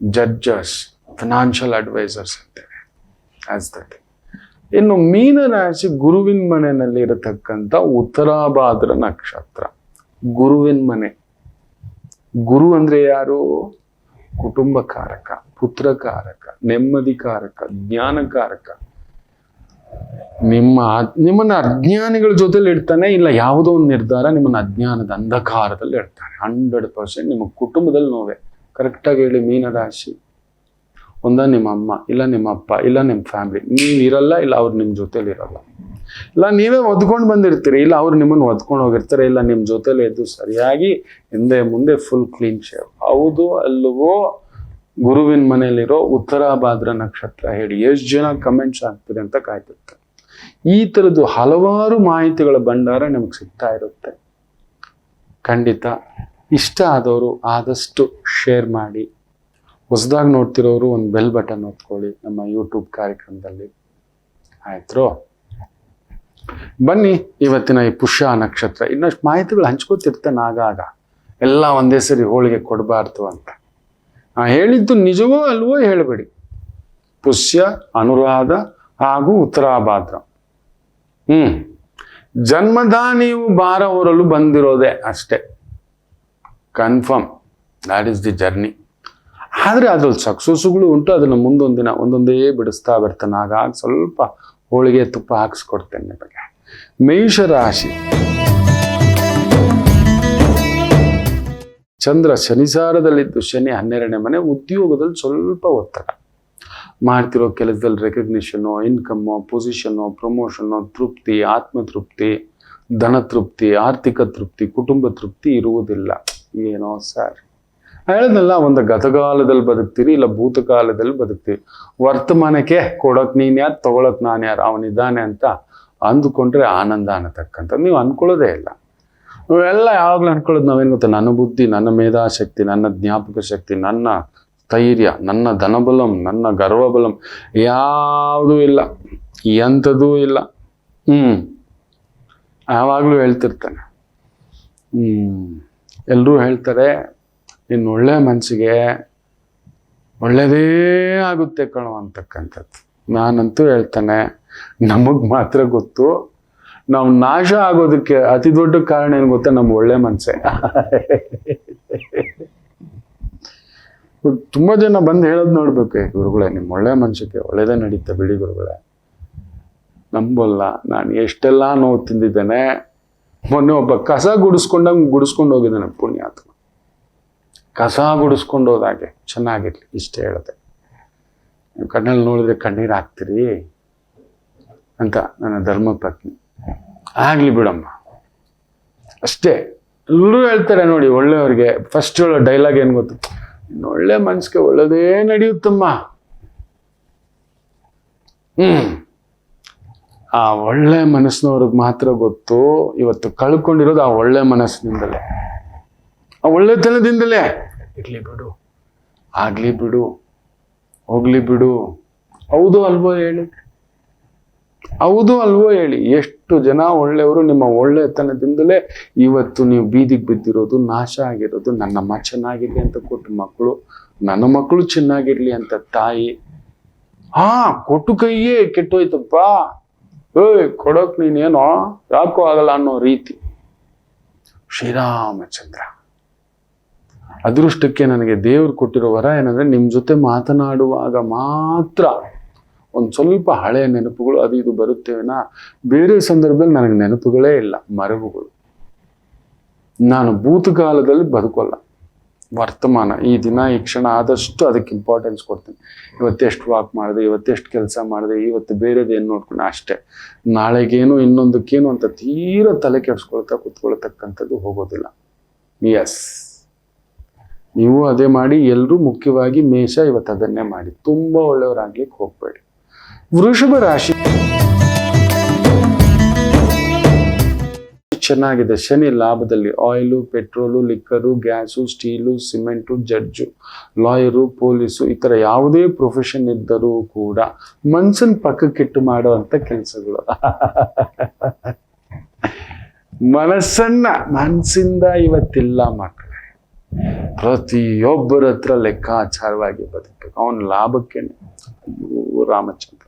judges, financial advisors ಅಂತೇವೆ ಆಸ್ ದಟ್. ಇನ್ನು ಮೀನರಾಶಿ ಗುರುವಿನ ಮನೆಯಲ್ಲಿ ಇರತಕ್ಕಂಥ ಉತ್ತರಾಭಾದ್ರ ನಕ್ಷತ್ರ. ಗುರುವಿನ ಮನೆ, ಗುರು ಅಂದ್ರೆ ಯಾರು? ಕುಟುಂಬಕಾರಕ, ಪುತ್ರಕಾರಕ, ನೆಮ್ಮದಿಕಾರಕ, ಜ್ಞಾನಕಾರಕ. ನಿಮ್ಮನ್ನ ಅಜ್ಞಾನಿಗಳ ಜೊತೆಲಿ ಇಡ್ತಾನೆ, ಇಲ್ಲ ಯಾವುದೋ ಒಂದು ನಿರ್ಧಾರ ನಿಮ್ಮನ್ನ ಅಜ್ಞಾನದ ಅಂಧಕಾರದಲ್ಲಿ ಇಡ್ತಾನೆ. 100% ನಿಮ್ಮ ಕುಟುಂಬದಲ್ಲಿ ನೋವೇ. ಕರೆಕ್ಟಾಗಿ ಹೇಳಿ, ಮೀನರಾಶಿ ಒಂದ ನಿಮ್ಮ ಅಮ್ಮ, ಇಲ್ಲ ನಿಮ್ಮ ಅಪ್ಪ, ಇಲ್ಲ ನಿಮ್ಮ ಫ್ಯಾಮಿಲಿ, ನೀವು ಇರಲ್ಲ, ಇಲ್ಲ ಅವ್ರು ನಿಮ್ಮ ಜೊತೆಲಿ ಇರಲ್ಲ, ಇಲ್ಲ ನೀವೇ ಒದ್ಕೊಂಡು ಬಂದಿರ್ತೀರಿ, ಇಲ್ಲ ಅವ್ರು ನಿಮ್ಮನ್ನು ಒದ್ಕೊಂಡು ಹೋಗಿರ್ತಾರೆ, ಇಲ್ಲ ನಿಮ್ಮ ಜೊತೆಲಿ ಎದ್ದು ಸರಿಯಾಗಿ ಹಿಂದೆ ಮುಂದೆ ಫುಲ್ ಕ್ಲೀನ್ ಶೇವ್. ಹೌದು ಅಲ್ವೋ? ಗುರುವಿನ ಮನೆಯಲ್ಲಿರೋ ಉತ್ತರಾಭಾದ್ರ ನಕ್ಷತ್ರ ಹೇಳಿ. ಎಷ್ಟು ಜನ ಕಮೆಂಟ್ಸ್ ಆಗ್ತದೆ ಅಂತ ಕಾಯ್ತಿರ್ತಾರೆ. ಈ ಥರದ್ದು ಹಲವಾರು ಮಾಹಿತಿಗಳ ಭಂಡಾರ ನಿಮಗೆ ಸಿಗ್ತಾ ಇರುತ್ತೆ. ಖಂಡಿತ ಇಷ್ಟ ಆದವರು ಆದಷ್ಟು ಶೇರ್ ಮಾಡಿ. ಹೊಸದಾಗಿ ನೋಡ್ತಿರೋರು ಒಂದು ಬೆಲ್ ಬಟನ್ ಒತ್ಕೊಳ್ಳಿ ನಮ್ಮ ಯೂಟ್ಯೂಬ್ ಕಾರ್ಯಕ್ರಮದಲ್ಲಿ. ಆಯ್ತು, ಬನ್ನಿ ಇವತ್ತಿನ ಈ ಪುಷ್ಯ ನಕ್ಷತ್ರ. ಇನ್ನಷ್ಟು ಮಾಹಿತಿಗಳು ಹಂಚ್ಕೋತಿರ್ತಾನೆ ಆಗಾಗ. ಎಲ್ಲ ಒಂದೇ ಸರಿ ಹೋಳಿಗೆ ಕೊಡಬಾರ್ದು ಅಂತ. ಹೇಳಿದ್ದು ನಿಜವೋ ಅಲ್ವೋ ಹೇಳಬೇಡಿ. ಪುಷ್ಯ, ಅನುರಾಧ ಹಾಗೂ ಉತ್ತರಾಭಾದ್ರ. ಜನ್ಮದ ನೀವು ಭಾರ ಹೊರಲು ಬಂದಿರೋದೆ ಅಷ್ಟೇ, confirm. That is the journey. ಆದರೆ ಅದ್ರಲ್ಲಿ ಸಕ್ಸಸ್ಗಳು ಉಂಟು. ಅದನ್ನು ಮುಂದೊಂದಿನ ಒಂದೊಂದೇ ಬಿಡಿಸ್ತಾ ಬರ್ತಾನೆ. ಆಗಾಗ ಸ್ವಲ್ಪ ಹೋಳಿಗೆ ತುಪ್ಪ ಹಾಕಿಸ್ಕೊಡ್ತೇನೆ ನಿಮಗೆ. ಮೇಷರಾಶಿ, ಚಂದ್ರ ಶನಿಸಾರದಲ್ಲಿದ್ದು ಶನಿ 12ನೇ ಮನೆ. ಉದ್ಯೋಗದಲ್ಲಿ ಸ್ವಲ್ಪ ಒತ್ತಡ, ಮಾಡ್ತಿರೋ ಕೆಲಸದಲ್ಲಿ ರೆಕಗ್ನಿಷನ್ನು, ಇನ್ಕಮ್ಮು, ಪೊಸಿಷನ್ನು, ಪ್ರಮೋಷನ್ನು, ತೃಪ್ತಿ, ಆತ್ಮತೃಪ್ತಿ, ಧನ ತೃಪ್ತಿ, ಆರ್ಥಿಕ ತೃಪ್ತಿ, ಕುಟುಂಬ ತೃಪ್ತಿ ಇರುವುದಿಲ್ಲ. ಏನೋ ಸರ್ ಹೇಳಿದ್ನಲ್ಲ, ಒಂದು ಗತಕಾಲದಲ್ಲಿ ಬದುಕ್ತೀರಿ, ಇಲ್ಲ ಭೂತಕಾಲದಲ್ಲಿ ಬದುಕ್ತೀರಿ. ವರ್ತಮಾನಕ್ಕೆ ಕೊಡೋಕೆ ನೀನು ಯಾರು, ತಗೊಳಕ್ ನಾನು ಯಾರು, ಅವನಿದ್ದಾನೆ ಅಂತ ಅಂದುಕೊಂಡ್ರೆ ಆನಂದ ಅನ್ನತಕ್ಕಂಥ. ನೀವು ಅನ್ಕೊಳ್ಳೋದೇ ಇಲ್ಲ. ಎಲ್ಲ ಯಾವಾಗಲೂ ಅನ್ಕೊಳ್ಳೋದು ನಾವೇನು ಗೊತ್ತಾ? ನನ್ನ ಬುದ್ಧಿ, ನನ್ನ ಮೇಧಾಶಕ್ತಿ, ನನ್ನ ಜ್ಞಾಪಕ ಶಕ್ತಿ, ನನ್ನ ಸ್ಥೈರ್ಯ, ನನ್ನ ಧನಬಲಂ, ನನ್ನ ಗರ್ವಬಲಂ ಯಾವುದೂ ಇಲ್ಲ, ಎಂಥದೂ ಇಲ್ಲ. ಯಾವಾಗಲೂ ಹೇಳ್ತಿರ್ತಾನೆ. ಎಲ್ಲರೂ ಹೇಳ್ತಾರೆ, ನಿನ್ನ ಒಳ್ಳೆ ಮನಸ್ಸಿಗೆ ಒಳ್ಳೆಯದೇ ಆಗುತ್ತೆ ಕಣೋ ಅಂತಕ್ಕಂಥದ್ದು. ನಾನಂತೂ ಹೇಳ್ತಾನೆ, ನಮಗೆ ಮಾತ್ರ ಗೊತ್ತು. ನಾವು ನಾಶ ಆಗೋದಕ್ಕೆ ಅತಿ ದೊಡ್ಡ ಕಾರಣ ಏನು ಗೊತ್ತಾ? ನಮ್ಮ ಒಳ್ಳೆ ಮನಸ್ಸೇ. ತುಂಬ ಜನ ಬಂದು ಹೇಳೋದು ನೋಡ್ಬೇಕು, ಗುರುಗಳೇ ನಿಮ್ಮ ಒಳ್ಳೆ ಮನಸ್ಸಿಗೆ ಒಳ್ಳೆಯದೇ ನಡೀತೆ ಬಿಡಿ ಗುರುಗಳೇ. ನಂಬಲ್ಲ. ನಾನು ಎಷ್ಟೆಲ್ಲ ನೋವು ತಿಂದಿದ್ದೇನೆ. ಮೊನ್ನೆ ಒಬ್ಬ ಕಸ ಗುಡಿಸ್ಕೊಂಡಂಗೆ ಗುಡಿಸ್ಕೊಂಡು ಹೋಗಿದ್ದಾನೆ ಪುಣ್ಯಾತ್ಮ. ಕಸ ಗುಡಿಸ್ಕೊಂಡು ಹೋದಾಗೆ ಚೆನ್ನಾಗಿರ್ಲಿ ಇಷ್ಟೇ ಹೇಳಿದೆ. ನೀವು ಕಣ್ಣಲ್ಲಿ ನೋಡಿದ್ರೆ ಕಣ್ಣೀರು ಹಾಕ್ತೀರಿ ಅಂತ ನನ್ನ ಧರ್ಮಪತ್ನಿ. ಆಗ್ಲಿ ಬಿಡಮ್ಮ ಅಷ್ಟೇ. ಎಲ್ಲರೂ ಹೇಳ್ತಾರೆ ನೋಡಿ, ಒಳ್ಳೆಯವ್ರಿಗೆ ಫಸ್ಟ್ ಹೇಳೋ ಡೈಲಾಗ್ ಏನು ಗೊತ್ತು? ಒಳ್ಳೆ ಮನ್ಸಿಗೆ ಒಳ್ಳೆದೇ ನಡೆಯುತ್ತಮ್ಮ. ಆ ಒಳ್ಳೆ ಮನಸ್ಸಿನವ್ರಿಗೆ ಮಾತ್ರ ಗೊತ್ತು. ಇವತ್ತು ಕಳ್ಕೊಂಡಿರೋದು ಆ ಒಳ್ಳೆ ಮನಸ್ಸಿನಿಂದಲೇ, ಆ ಒಳ್ಳೆತನದಿಂದಲೇ. ಇರ್ಲಿ ಬಿಡು, ಆಗ್ಲಿ ಬಿಡು, ಹೋಗ್ಲಿ ಬಿಡು. ಹೌದು ಅಲ್ವೋ ಹೇಳಿ? ಹೌದು ಅಲ್ವೋ ಹೇಳಿ? ಎಷ್ಟು ಜನ ಒಳ್ಳೆಯವರು ನಿಮ್ಮ ಒಳ್ಳೆತನದಿಂದಲೇ ಇವತ್ತು ನೀವು ಬೀದಿಗೆ ಬಿದ್ದಿರೋದು, ನಾಶ ಆಗಿರೋದು. ನನ್ನಮ್ಮ ಚೆನ್ನಾಗಿರ್ಲಿ ಅಂತ ಕೊಟ್ಟು ಮಕ್ಕಳು, ನನ್ನ ಮಕ್ಕಳು ಚೆನ್ನಾಗಿರ್ಲಿ ಅಂತ ತಾಯಿ. ಕೊಟ್ಟು ಕೈಯೇ ಕೆಟ್ಟೋಯ್ತಪ್ಪ, ಕೊಡೋಕ್ ನೀನೇನೋ ಯಾಕೋ ಆಗಲ್ಲ ಅನ್ನೋ ರೀತಿ. ಶ್ರೀರಾಮಚಂದ್ರ ಅದೃಷ್ಟಕ್ಕೆ ನನಗೆ ದೇವರು ಕೊಟ್ಟಿರೋ ವರ ಏನಂದ್ರೆ, ನಿಮ್ಮ ಜೊತೆ ಮಾತನಾಡುವಾಗ ಮಾತ್ರ ಒಂದು ಸ್ವಲ್ಪ ಹಳೆಯ ನೆನಪುಗಳು ಅದು ಇದು ಬರುತ್ತೇವಿನ ಬೇರೆ ಸಂದರ್ಭದಲ್ಲಿ ನನಗೆ ನೆನಪುಗಳೇ ಇಲ್ಲ, ಮರವುಗಳು. ನಾನು ಭೂತಕಾಲದಲ್ಲಿ ಬದುಕೋಲ್ಲ, ವರ್ತಮಾನ, ಈ ದಿನ ಈ ಕ್ಷಣ ಆದಷ್ಟು ಅದಕ್ಕೆ ಇಂಪಾರ್ಟೆನ್ಸ್ ಕೊಡ್ತೀನಿ. ಇವತ್ತೆಷ್ಟು ವಾಕ್ ಮಾಡಿದೆ, ಇವತ್ತೆಷ್ಟು ಕೆಲಸ ಮಾಡಿದೆ, ಇವತ್ತು ಬೇರೆದೇನು ನೋಡ್ಕೊಂಡು ಅಷ್ಟೇ. ನಾಳೆಗೇನು ಇನ್ನೊಂದಕ್ಕೇನು ಅಂತ ತೀರಾ ತಲೆ ಕೂತ್ಕೊಳ್ತಕ್ಕಂಥದ್ದು ಹೋಗೋದಿಲ್ಲ. ಎಸ್, ನೀವು ಅದೇ ಮಾಡಿ. ಎಲ್ಲರೂ ಮುಖ್ಯವಾಗಿ ಮೇಷ ಇವತ್ತು ಅದನ್ನೇ ಮಾಡಿ. ತುಂಬ ಒಳ್ಳೆಯವರಾಗ್ಲಿಕ್ಕೆ ಹೋಗ್ಬೇಡಿ. ವೃಷಭ ರಾಶಿ ಚೆನ್ನಾಗಿದೆ. ಶನಿ ಲಾಭದಲ್ಲಿ. Oil, petrol, liquor, gas, steel, cement, judge, lawyer, police, ಈ ಥರ ಯಾವುದೇ ಪ್ರೊಫೆಷನ್ ಇದ್ದರೂ ಕೂಡ ಮನ್ಸನ್ ಪಕ್ಕಕ್ಕಿಟ್ಟು ಮಾಡುವಂಥ ಕೆಲಸಗಳು. ಮನಸ್ಸಿಂದ ಇವತ್ತಿಲ್ಲ ಮಕ್ಕಳೇ. ಪ್ರತಿಯೊಬ್ಬರ ಹತ್ರ ಲೆಕ್ಕಾಚಾರವಾಗಿ ಬದುಕಬೇಕು. ಅವನ ಲಾಭಕ್ಕೇನೆ. ಅಯ್ಯೋ ರಾಮಚಂದ್ರ.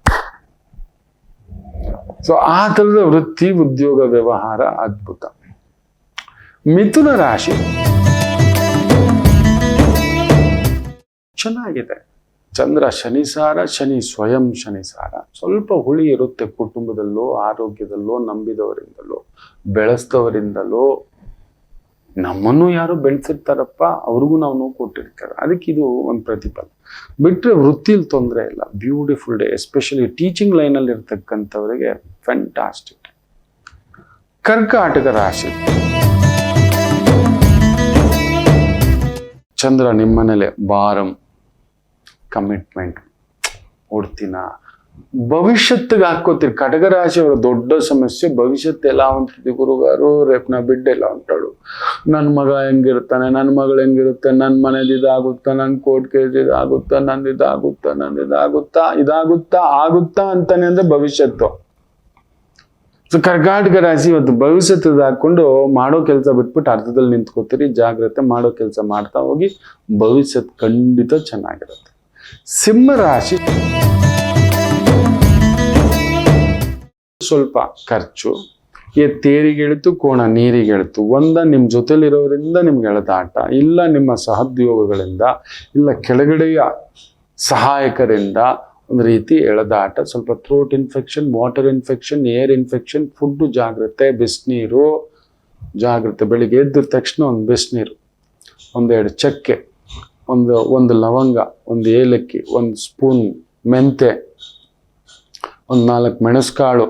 ಸೊ ಆ ಥರದ ವೃತ್ತಿ, ಉದ್ಯೋಗ, ವ್ಯವಹಾರ ಅದ್ಭುತ. ಮಿಥುನ ರಾಶಿ ಚೆನ್ನಾಗಿದೆ. ಚಂದ್ರ ಶನಿಸಾರ, ಶನಿ ಸ್ವಯಂ ಶನಿಸಾರ. ಸ್ವಲ್ಪ ಹುಳಿ ಇರುತ್ತೆ ಕುಟುಂಬದಲ್ಲೋ, ಆರೋಗ್ಯದಲ್ಲೋ, ನಂಬಿದವರಿಂದಲೋ, ಬೆಳೆಸಿದವರಿಂದಲೋ. ನಮ್ಮನ್ನು ಯಾರು ಬೆಳೆಸಿರ್ತಾರಪ್ಪ, ಅವ್ರಿಗೂ ನಾವು ಕೊಟ್ಟಿರ್ತಾರೆ. ಅದಕ್ಕೆ ಇದು ಒಂದು ಪ್ರತಿಫಲ. ಬಿಟ್ಟರೆ ವೃತ್ತಿಲಿ ತೊಂದರೆ ಇಲ್ಲ. Beautiful day. ಎಸ್ಪೆಷಲಿ ಟೀಚಿಂಗ್ ಲೈನಲ್ಲಿ ಇರ್ತಕ್ಕಂಥವರಿಗೆ ಫ್ಯಾಂಟಾಸ್ಟಿಕ್. ಕರ್ಕಾಟಕ ರಾಶಿ. ಚಂದ್ರ ನಿಮ್ಮನೇಲೆ ಭಾರಂ, ಕಮಿಟ್ಮೆಂಟ್, ಹೊಡ್ತಿನ ಭವಿಷ್ಯತ್ತಿಗೆ ಹಾಕೋತೀರಿ. ಕಟಕ ರಾಶಿಯವರ ದೊಡ್ಡ ಸಮಸ್ಯೆ ಭವಿಷ್ಯತ್ತು ಎಲ್ಲ ಹೊಂಟಿದ್ವಿ ಗುರುಗಾರು. ರೇಪ್ ನಾ ಬಿಡ್ಡೆ ಎಲ್ಲ ಹೊಂಟಾಳು. ನನ್ನ ಮಗ ಹೆಂಗಿರ್ತಾನೆ, ನನ್ನ ಮಗಳು ಹೆಂಗಿರುತ್ತೆ, ನನ್ನ ಮನೇದು ಇದಾಗುತ್ತಾ, ನನ್ನ ಕೋರ್ಟ್ ಕೇಸ್ ಇದಾಗುತ್ತಾ, ನಂದು ಇದಾಗುತ್ತಾ ಅಂತಾನೆ ಅಂದ್ರೆ ಭವಿಷ್ಯತ್ತು. ಸೊ ಕರ್ನಾಟಕ ರಾಶಿ ಇವತ್ತು ಭವಿಷ್ಯದ ಹಾಕೊಂಡು ಮಾಡೋ ಕೆಲಸ ಬಿಟ್ಬಿಟ್ಟು ಅರ್ಧದಲ್ಲಿ ನಿಂತ್ಕೋತೀರಿ. ಜಾಗ್ರತೆ. ಮಾಡೋ ಕೆಲಸ ಮಾಡ್ತಾ ಹೋಗಿ, ಭವಿಷ್ಯತ್ ಖಂಡಿತ ಚೆನ್ನಾಗಿರುತ್ತೆ. ಸಿಂಹ ರಾಶಿ ಸ್ವಲ್ಪ ಖರ್ಚು. ತೇರಿಗೆಳಿತು, ಕೋಣ ನೀರಿಗೆಳಿತು. ನಿಮ್ಮ ಜೊತೆಲಿರೋರಿಂದ ನಿಮ್ಗೆ ಎಳೆದಾಟ, ಇಲ್ಲ ನಿಮ್ಮ ಸಹೋದ್ಯೋಗಗಳಿಂದ, ಇಲ್ಲ ಕೆಳಗಡೆಯ ಸಹಾಯಕರಿಂದ ಒಂದು ರೀತಿ ಎಳೆದಾಟ. ಸ್ವಲ್ಪ throat infection, water infection, air infection. Food ಜಾಗ್ರತೆ. ಬಿಸಿನೀರು ಜಾಗ್ರತೆ. ಬೆಳಿಗ್ಗೆ ಎದ್ದ ತಕ್ಷಣ ಒಂದು ಬಿಸಿನೀರು, 1-2 ಚಕ್ಕೆ, ಒಂದು ಲವಂಗ, 1 ಏಲಕ್ಕಿ, 1 ಸ್ಪೂನ್ ಮೆಂತೆ, 4 ಮೆಣಸುಕಾಳು,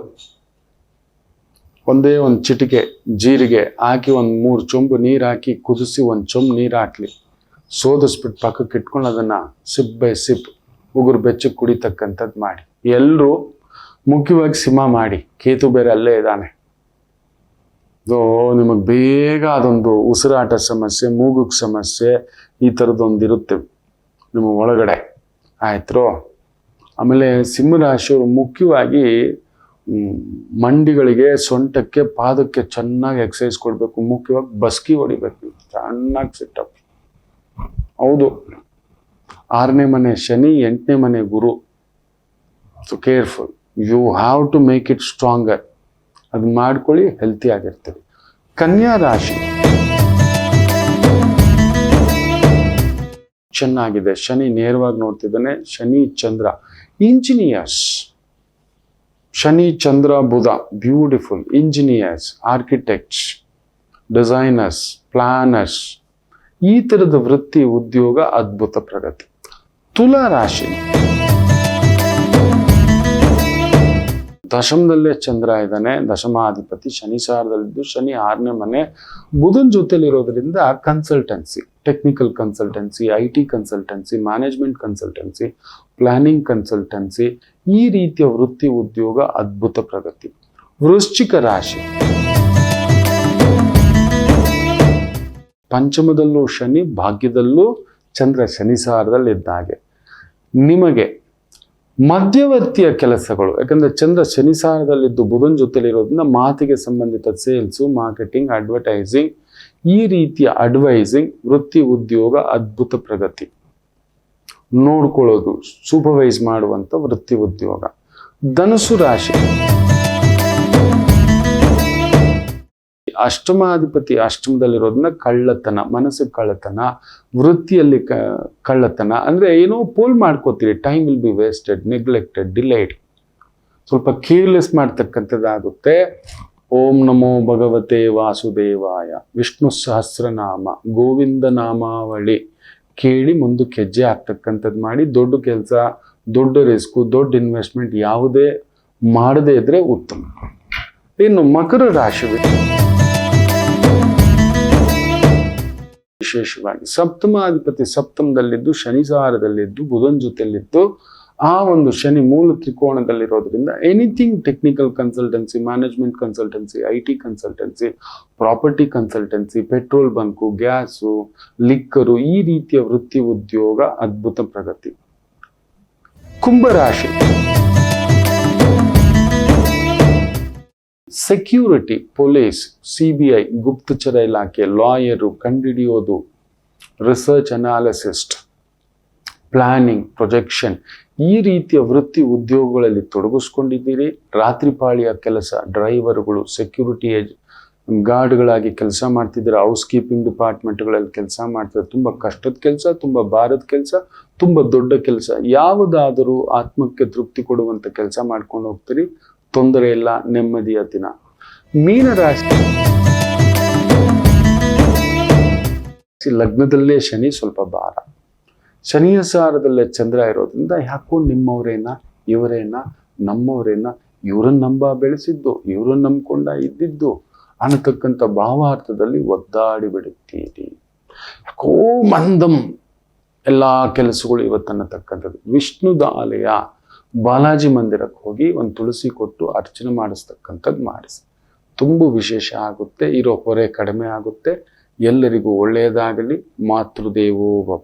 1 ಚಿಟಿಕೆ ಜೀರಿಗೆ ಹಾಕಿ 3 ಚೊಂಬು ನೀರು ಹಾಕಿ ಕುದಿಸಿ 1 ಚೊಂಬು ನೀರು ಹಾಕ್ಲಿ. ಸೋದಿಸ್ಬಿಟ್ಟು ಪಕ್ಕಕ್ಕೆ ಇಟ್ಕೊಂಡು ಅದನ್ನು ಸಿಪ್ ಬೈ ಸಿಪ್ ಉಗುರು ಬೆಚ್ಚಗೆ ಕುಡಿತಕ್ಕಂಥದ್ದು ಮಾಡಿ. ಎಲ್ಲರೂ ಮುಖ್ಯವಾಗಿ ಸಿಂಹ ಮಾಡಿ. ಕೇತು ಬೇರೆ ಅಲ್ಲೇ ಇದ್ದಾನೆ. ನಿಮಗೆ ಬೇಗ ಅದೊಂದು ಉಸಿರಾಟ ಸಮಸ್ಯೆ, ಮೂಗುಗೆ ಸಮಸ್ಯೆ, ಈ ಥರದ್ದೊಂದು ಇರುತ್ತೆ ನಿಮ್ಮ ಒಳಗಡೆ. ಆಯ್ತು. ಆಮೇಲೆ ಸಿಂಹರಾಶಿಯವರು ಮುಖ್ಯವಾಗಿ ಮಂಡಿಗಳಿಗೆ, ಸೊಂಟಕ್ಕೆ, ಪಾದಕ್ಕೆ ಚೆನ್ನಾಗಿ ಎಕ್ಸಸೈಸ್ ಕೊಡಬೇಕು. ಮುಖ್ಯವಾಗಿ ಬಸ್ಕಿ ಹೊಡಿಬೇಕು. ಚೆನ್ನಾಗಿ ಸಿಟ್ಟಪ್. ಹೌದು. 6ನೇ ಮನೆ ಶನಿ, 8ನೇ ಮನೆ Guru. So careful. You have to make it stronger. ಅದು ಮಾಡ್ಕೊಳ್ಳಿ, ಹೆಲ್ತಿ ಆಗಿರ್ತೀವಿ. ಕನ್ಯಾ ರಾಶಿ ಚೆನ್ನಾಗಿದೆ. ಶನಿ ನೇರವಾಗಿ ನೋಡ್ತಿದ್ದಾನೆ. Shani Chandra engineers. Shani Chandra Budha beautiful. Engineers, architects, designers, planners, ಈ ಥರದ ವೃತ್ತಿ ಉದ್ಯೋಗ ಅದ್ಭುತ ಪ್ರಗತಿ. ತುಲಾ ರಾಶಿ ದಶಮದಲ್ಲೇ ಚಂದ್ರ ಇದ್ದಾನೆ. ದಶಮಾಧಿಪತಿ ಶನಿ ಸಾರದಲ್ಲಿದ್ದು, ಶನಿ 6ನೇ ಮನೆ. ಬುಧನ್ ಜೊತೆಲಿರೋದ್ರಿಂದ consultancy, technical consultancy, IT consultancy, management consultancy, planning consultancy, ಈ ರೀತಿಯ ವೃತ್ತಿ ಉದ್ಯೋಗ ಅದ್ಭುತ ಪ್ರಗತಿ. ವೃಶ್ಚಿಕ ರಾಶಿ ಪಂಚಮದಲ್ಲೂ ಶನಿ, ಭಾಗ್ಯದಲ್ಲೂ ಚಂದ್ರ ಶನಿ ಸಾರದಲ್ಲಿದ್ದಾಗೆ. ನಿಮಗೆ ಮಧ್ಯವರ್ತಿಯ ಕೆಲಸಗಳು, ಯಾಕಂದ್ರೆ ಚಂದ್ರ ಶನಿ ಸಾರದಲ್ಲಿದ್ದು ಬುಧನ್ ಜೊತೆಲಿರೋದ್ರಿಂದ ಮಾತಿಗೆ ಸಂಬಂಧಿತ ಸೇಲ್ಸು, ಮಾರ್ಕೆಟಿಂಗ್, ಅಡ್ವರ್ಟೈಸಿಂಗ್, ಈ ರೀತಿಯ ಅಡ್ವೈಸಿಂಗ್, ವೃತ್ತಿ ಉದ್ಯೋಗ ಅದ್ಭುತ ಪ್ರಗತಿ. ನೋಡ್ಕೊಳ್ಳೋದು, ಸೂಪರ್ವೈಸ್ ಮಾಡುವಂಥ ವೃತ್ತಿ ಉದ್ಯೋಗ. ಧನುಸು ರಾಶಿ ಅಷ್ಟಮಾಧಿಪತಿ ಅಷ್ಟಮದಲ್ಲಿರೋದನ್ನ ಕಳ್ಳತನ, ಮನಸ್ಸಿಗೆ ಕಳ್ಳತನ, ವೃತ್ತಿಯಲ್ಲಿ ಕಳ್ಳತನ, ಅಂದರೆ ಏನೋ ಪೋಲ್ ಮಾಡ್ಕೋತೀರಿ. Time will be wasted, neglected, delayed, ಸ್ವಲ್ಪ ಕೇರ್ಲೆಸ್ ಮಾಡ್ತಕ್ಕಂಥದ್ದಾಗುತ್ತೆ. ಓಂ ನಮೋ ಭಗವತೆ ವಾಸುದೇವಾಯ. ವಿಷ್ಣು ಸಹಸ್ರನಾಮ, ಗೋವಿಂದ ನಾಮಾವಳಿ ಕೇಳಿ ಮುಂದಕ್ಕೆ ಹೆಜ್ಜೆ ಆಗ್ತಕ್ಕಂಥದ್ದು ಮಾಡಿ. ದೊಡ್ಡ ಕೆಲಸ, ದೊಡ್ಡ ರಿಸ್ಕು, ದೊಡ್ಡ ಇನ್ವೆಸ್ಟ್ಮೆಂಟ್ ಯಾವುದೇ ಮಾಡದೇ ಇದ್ರೆ ಉತ್ತಮ. ಇನ್ನು ಮಕರ ರಾಶಿ ವಿಶೇಷವಾಗಿ ಸಪ್ತಮಾಧಿಪತಿ ಸಪ್ತಮದಲ್ಲಿದ್ದು, ಶನಿ ಸಾರದಲ್ಲಿದ್ದು, ಬುಧನ್ ಜೊತೆಯಲ್ಲಿದ್ದು, ಆ ಒಂದು ಶನಿ ಮೂಲ ತ್ರಿಕೋಣದಲ್ಲಿರೋದ್ರಿಂದ anything technical consultancy, management consultancy, IT consultancy, property consultancy, petrol bunk, gas, liquor, ಈ ರೀತಿಯ ವೃತ್ತಿ ಉದ್ಯೋಗ ಅದ್ಭುತ ಪ್ರಗತಿ. ಕುಂಭರಾಶಿ ಸೆಕ್ಯೂರಿಟಿ, ಪೊಲೀಸ್, CBI, ಗುಪ್ತಚರ ಇಲಾಖೆ, lawyer, ಕಂಡುಹಿಡಿಯೋದು, research analyst, planning, projection, ಈ ರೀತಿಯ ವೃತ್ತಿ ಉದ್ಯೋಗಗಳಲ್ಲಿ ತೊಡಗಿಸ್ಕೊಂಡಿದ್ದೀರಿ. ರಾತ್ರಿ ಪಾಳಿಯ ಕೆಲಸ, ಡ್ರೈವರ್ಗಳು, ಸೆಕ್ಯೂರಿಟಿ ಗಾರ್ಡ್ಗಳಾಗಿ ಕೆಲಸ ಮಾಡ್ತಿದ್ದೀರಾ, ಹೌಸ್ ಕೀಪಿಂಗ್ ಡಿಪಾರ್ಟ್ಮೆಂಟ್ಗಳಲ್ಲಿ ಕೆಲಸ ಮಾಡ್ತಿದ್ದಾರೆ. ತುಂಬ ಕಷ್ಟದ ಕೆಲಸ, ತುಂಬ ಭಾರದ ಕೆಲಸ, ತುಂಬ ದೊಡ್ಡ ಕೆಲಸ, ಯಾವುದಾದರೂ ಆತ್ಮಕ್ಕೆ ತೃಪ್ತಿ ಕೊಡುವಂಥ ಕೆಲಸ ಮಾಡ್ಕೊಂಡು ಹೋಗ್ತೀರಿ. ತೊಂದರೆ ಇಲ್ಲ, ನೆಮ್ಮದಿಯ ದಿನ. ಮೀನರಾಶಿ ಲಗ್ನದಲ್ಲೇ ಶನಿ ಸ್ವಲ್ಪ ಭಾರ, ಶನಿಯ ಸಾರದಲ್ಲೇ ಚಂದ್ರ ಇರೋದ್ರಿಂದ ಯಾಕೋ ನಿಮ್ಮವರೇನ, ಇವರೇನ, ನಮ್ಮವರೇನ, ಇವ್ರನ್ನ ನಂಬ ಬೆಳೆಸಿದ್ದು, ಇವ್ರನ್ನ ನಂಬ್ಕೊಂಡ ಇದ್ದಿದ್ದು ಅನ್ನತಕ್ಕಂಥ ಭಾವಾರ್ಥದಲ್ಲಿ ಒದ್ದಾಡಿ ಬಿಡುತ್ತೀರಿ. ಯಾಕೋ ಮಂದಂ ಎಲ್ಲ ಕೆಲಸಗಳು ಇವತ್ತನ್ನತಕ್ಕಂಥದ್ದು. ವಿಷ್ಣುದ ಆಲಯ, ಬಾಲಾಜಿ ಮಂದಿರಕ್ಕೆ ಹೋಗಿ ಒಂದು ತುಳಸಿ ಕೊಟ್ಟು ಅರ್ಚನೆ ಮಾಡಿಸ್ತಕ್ಕಂಥದ್ದು ಮಾಡಿಸಿ. ತುಂಬ ವಿಶೇಷ ಆಗುತ್ತೆ, ಇರೋ ಹೊರೆ ಕಡಿಮೆ ಆಗುತ್ತೆ. ಎಲ್ಲರಿಗೂ ಒಳ್ಳೆಯದಾಗಲಿ. ಮಾತೃದೇವೋ ಭವ.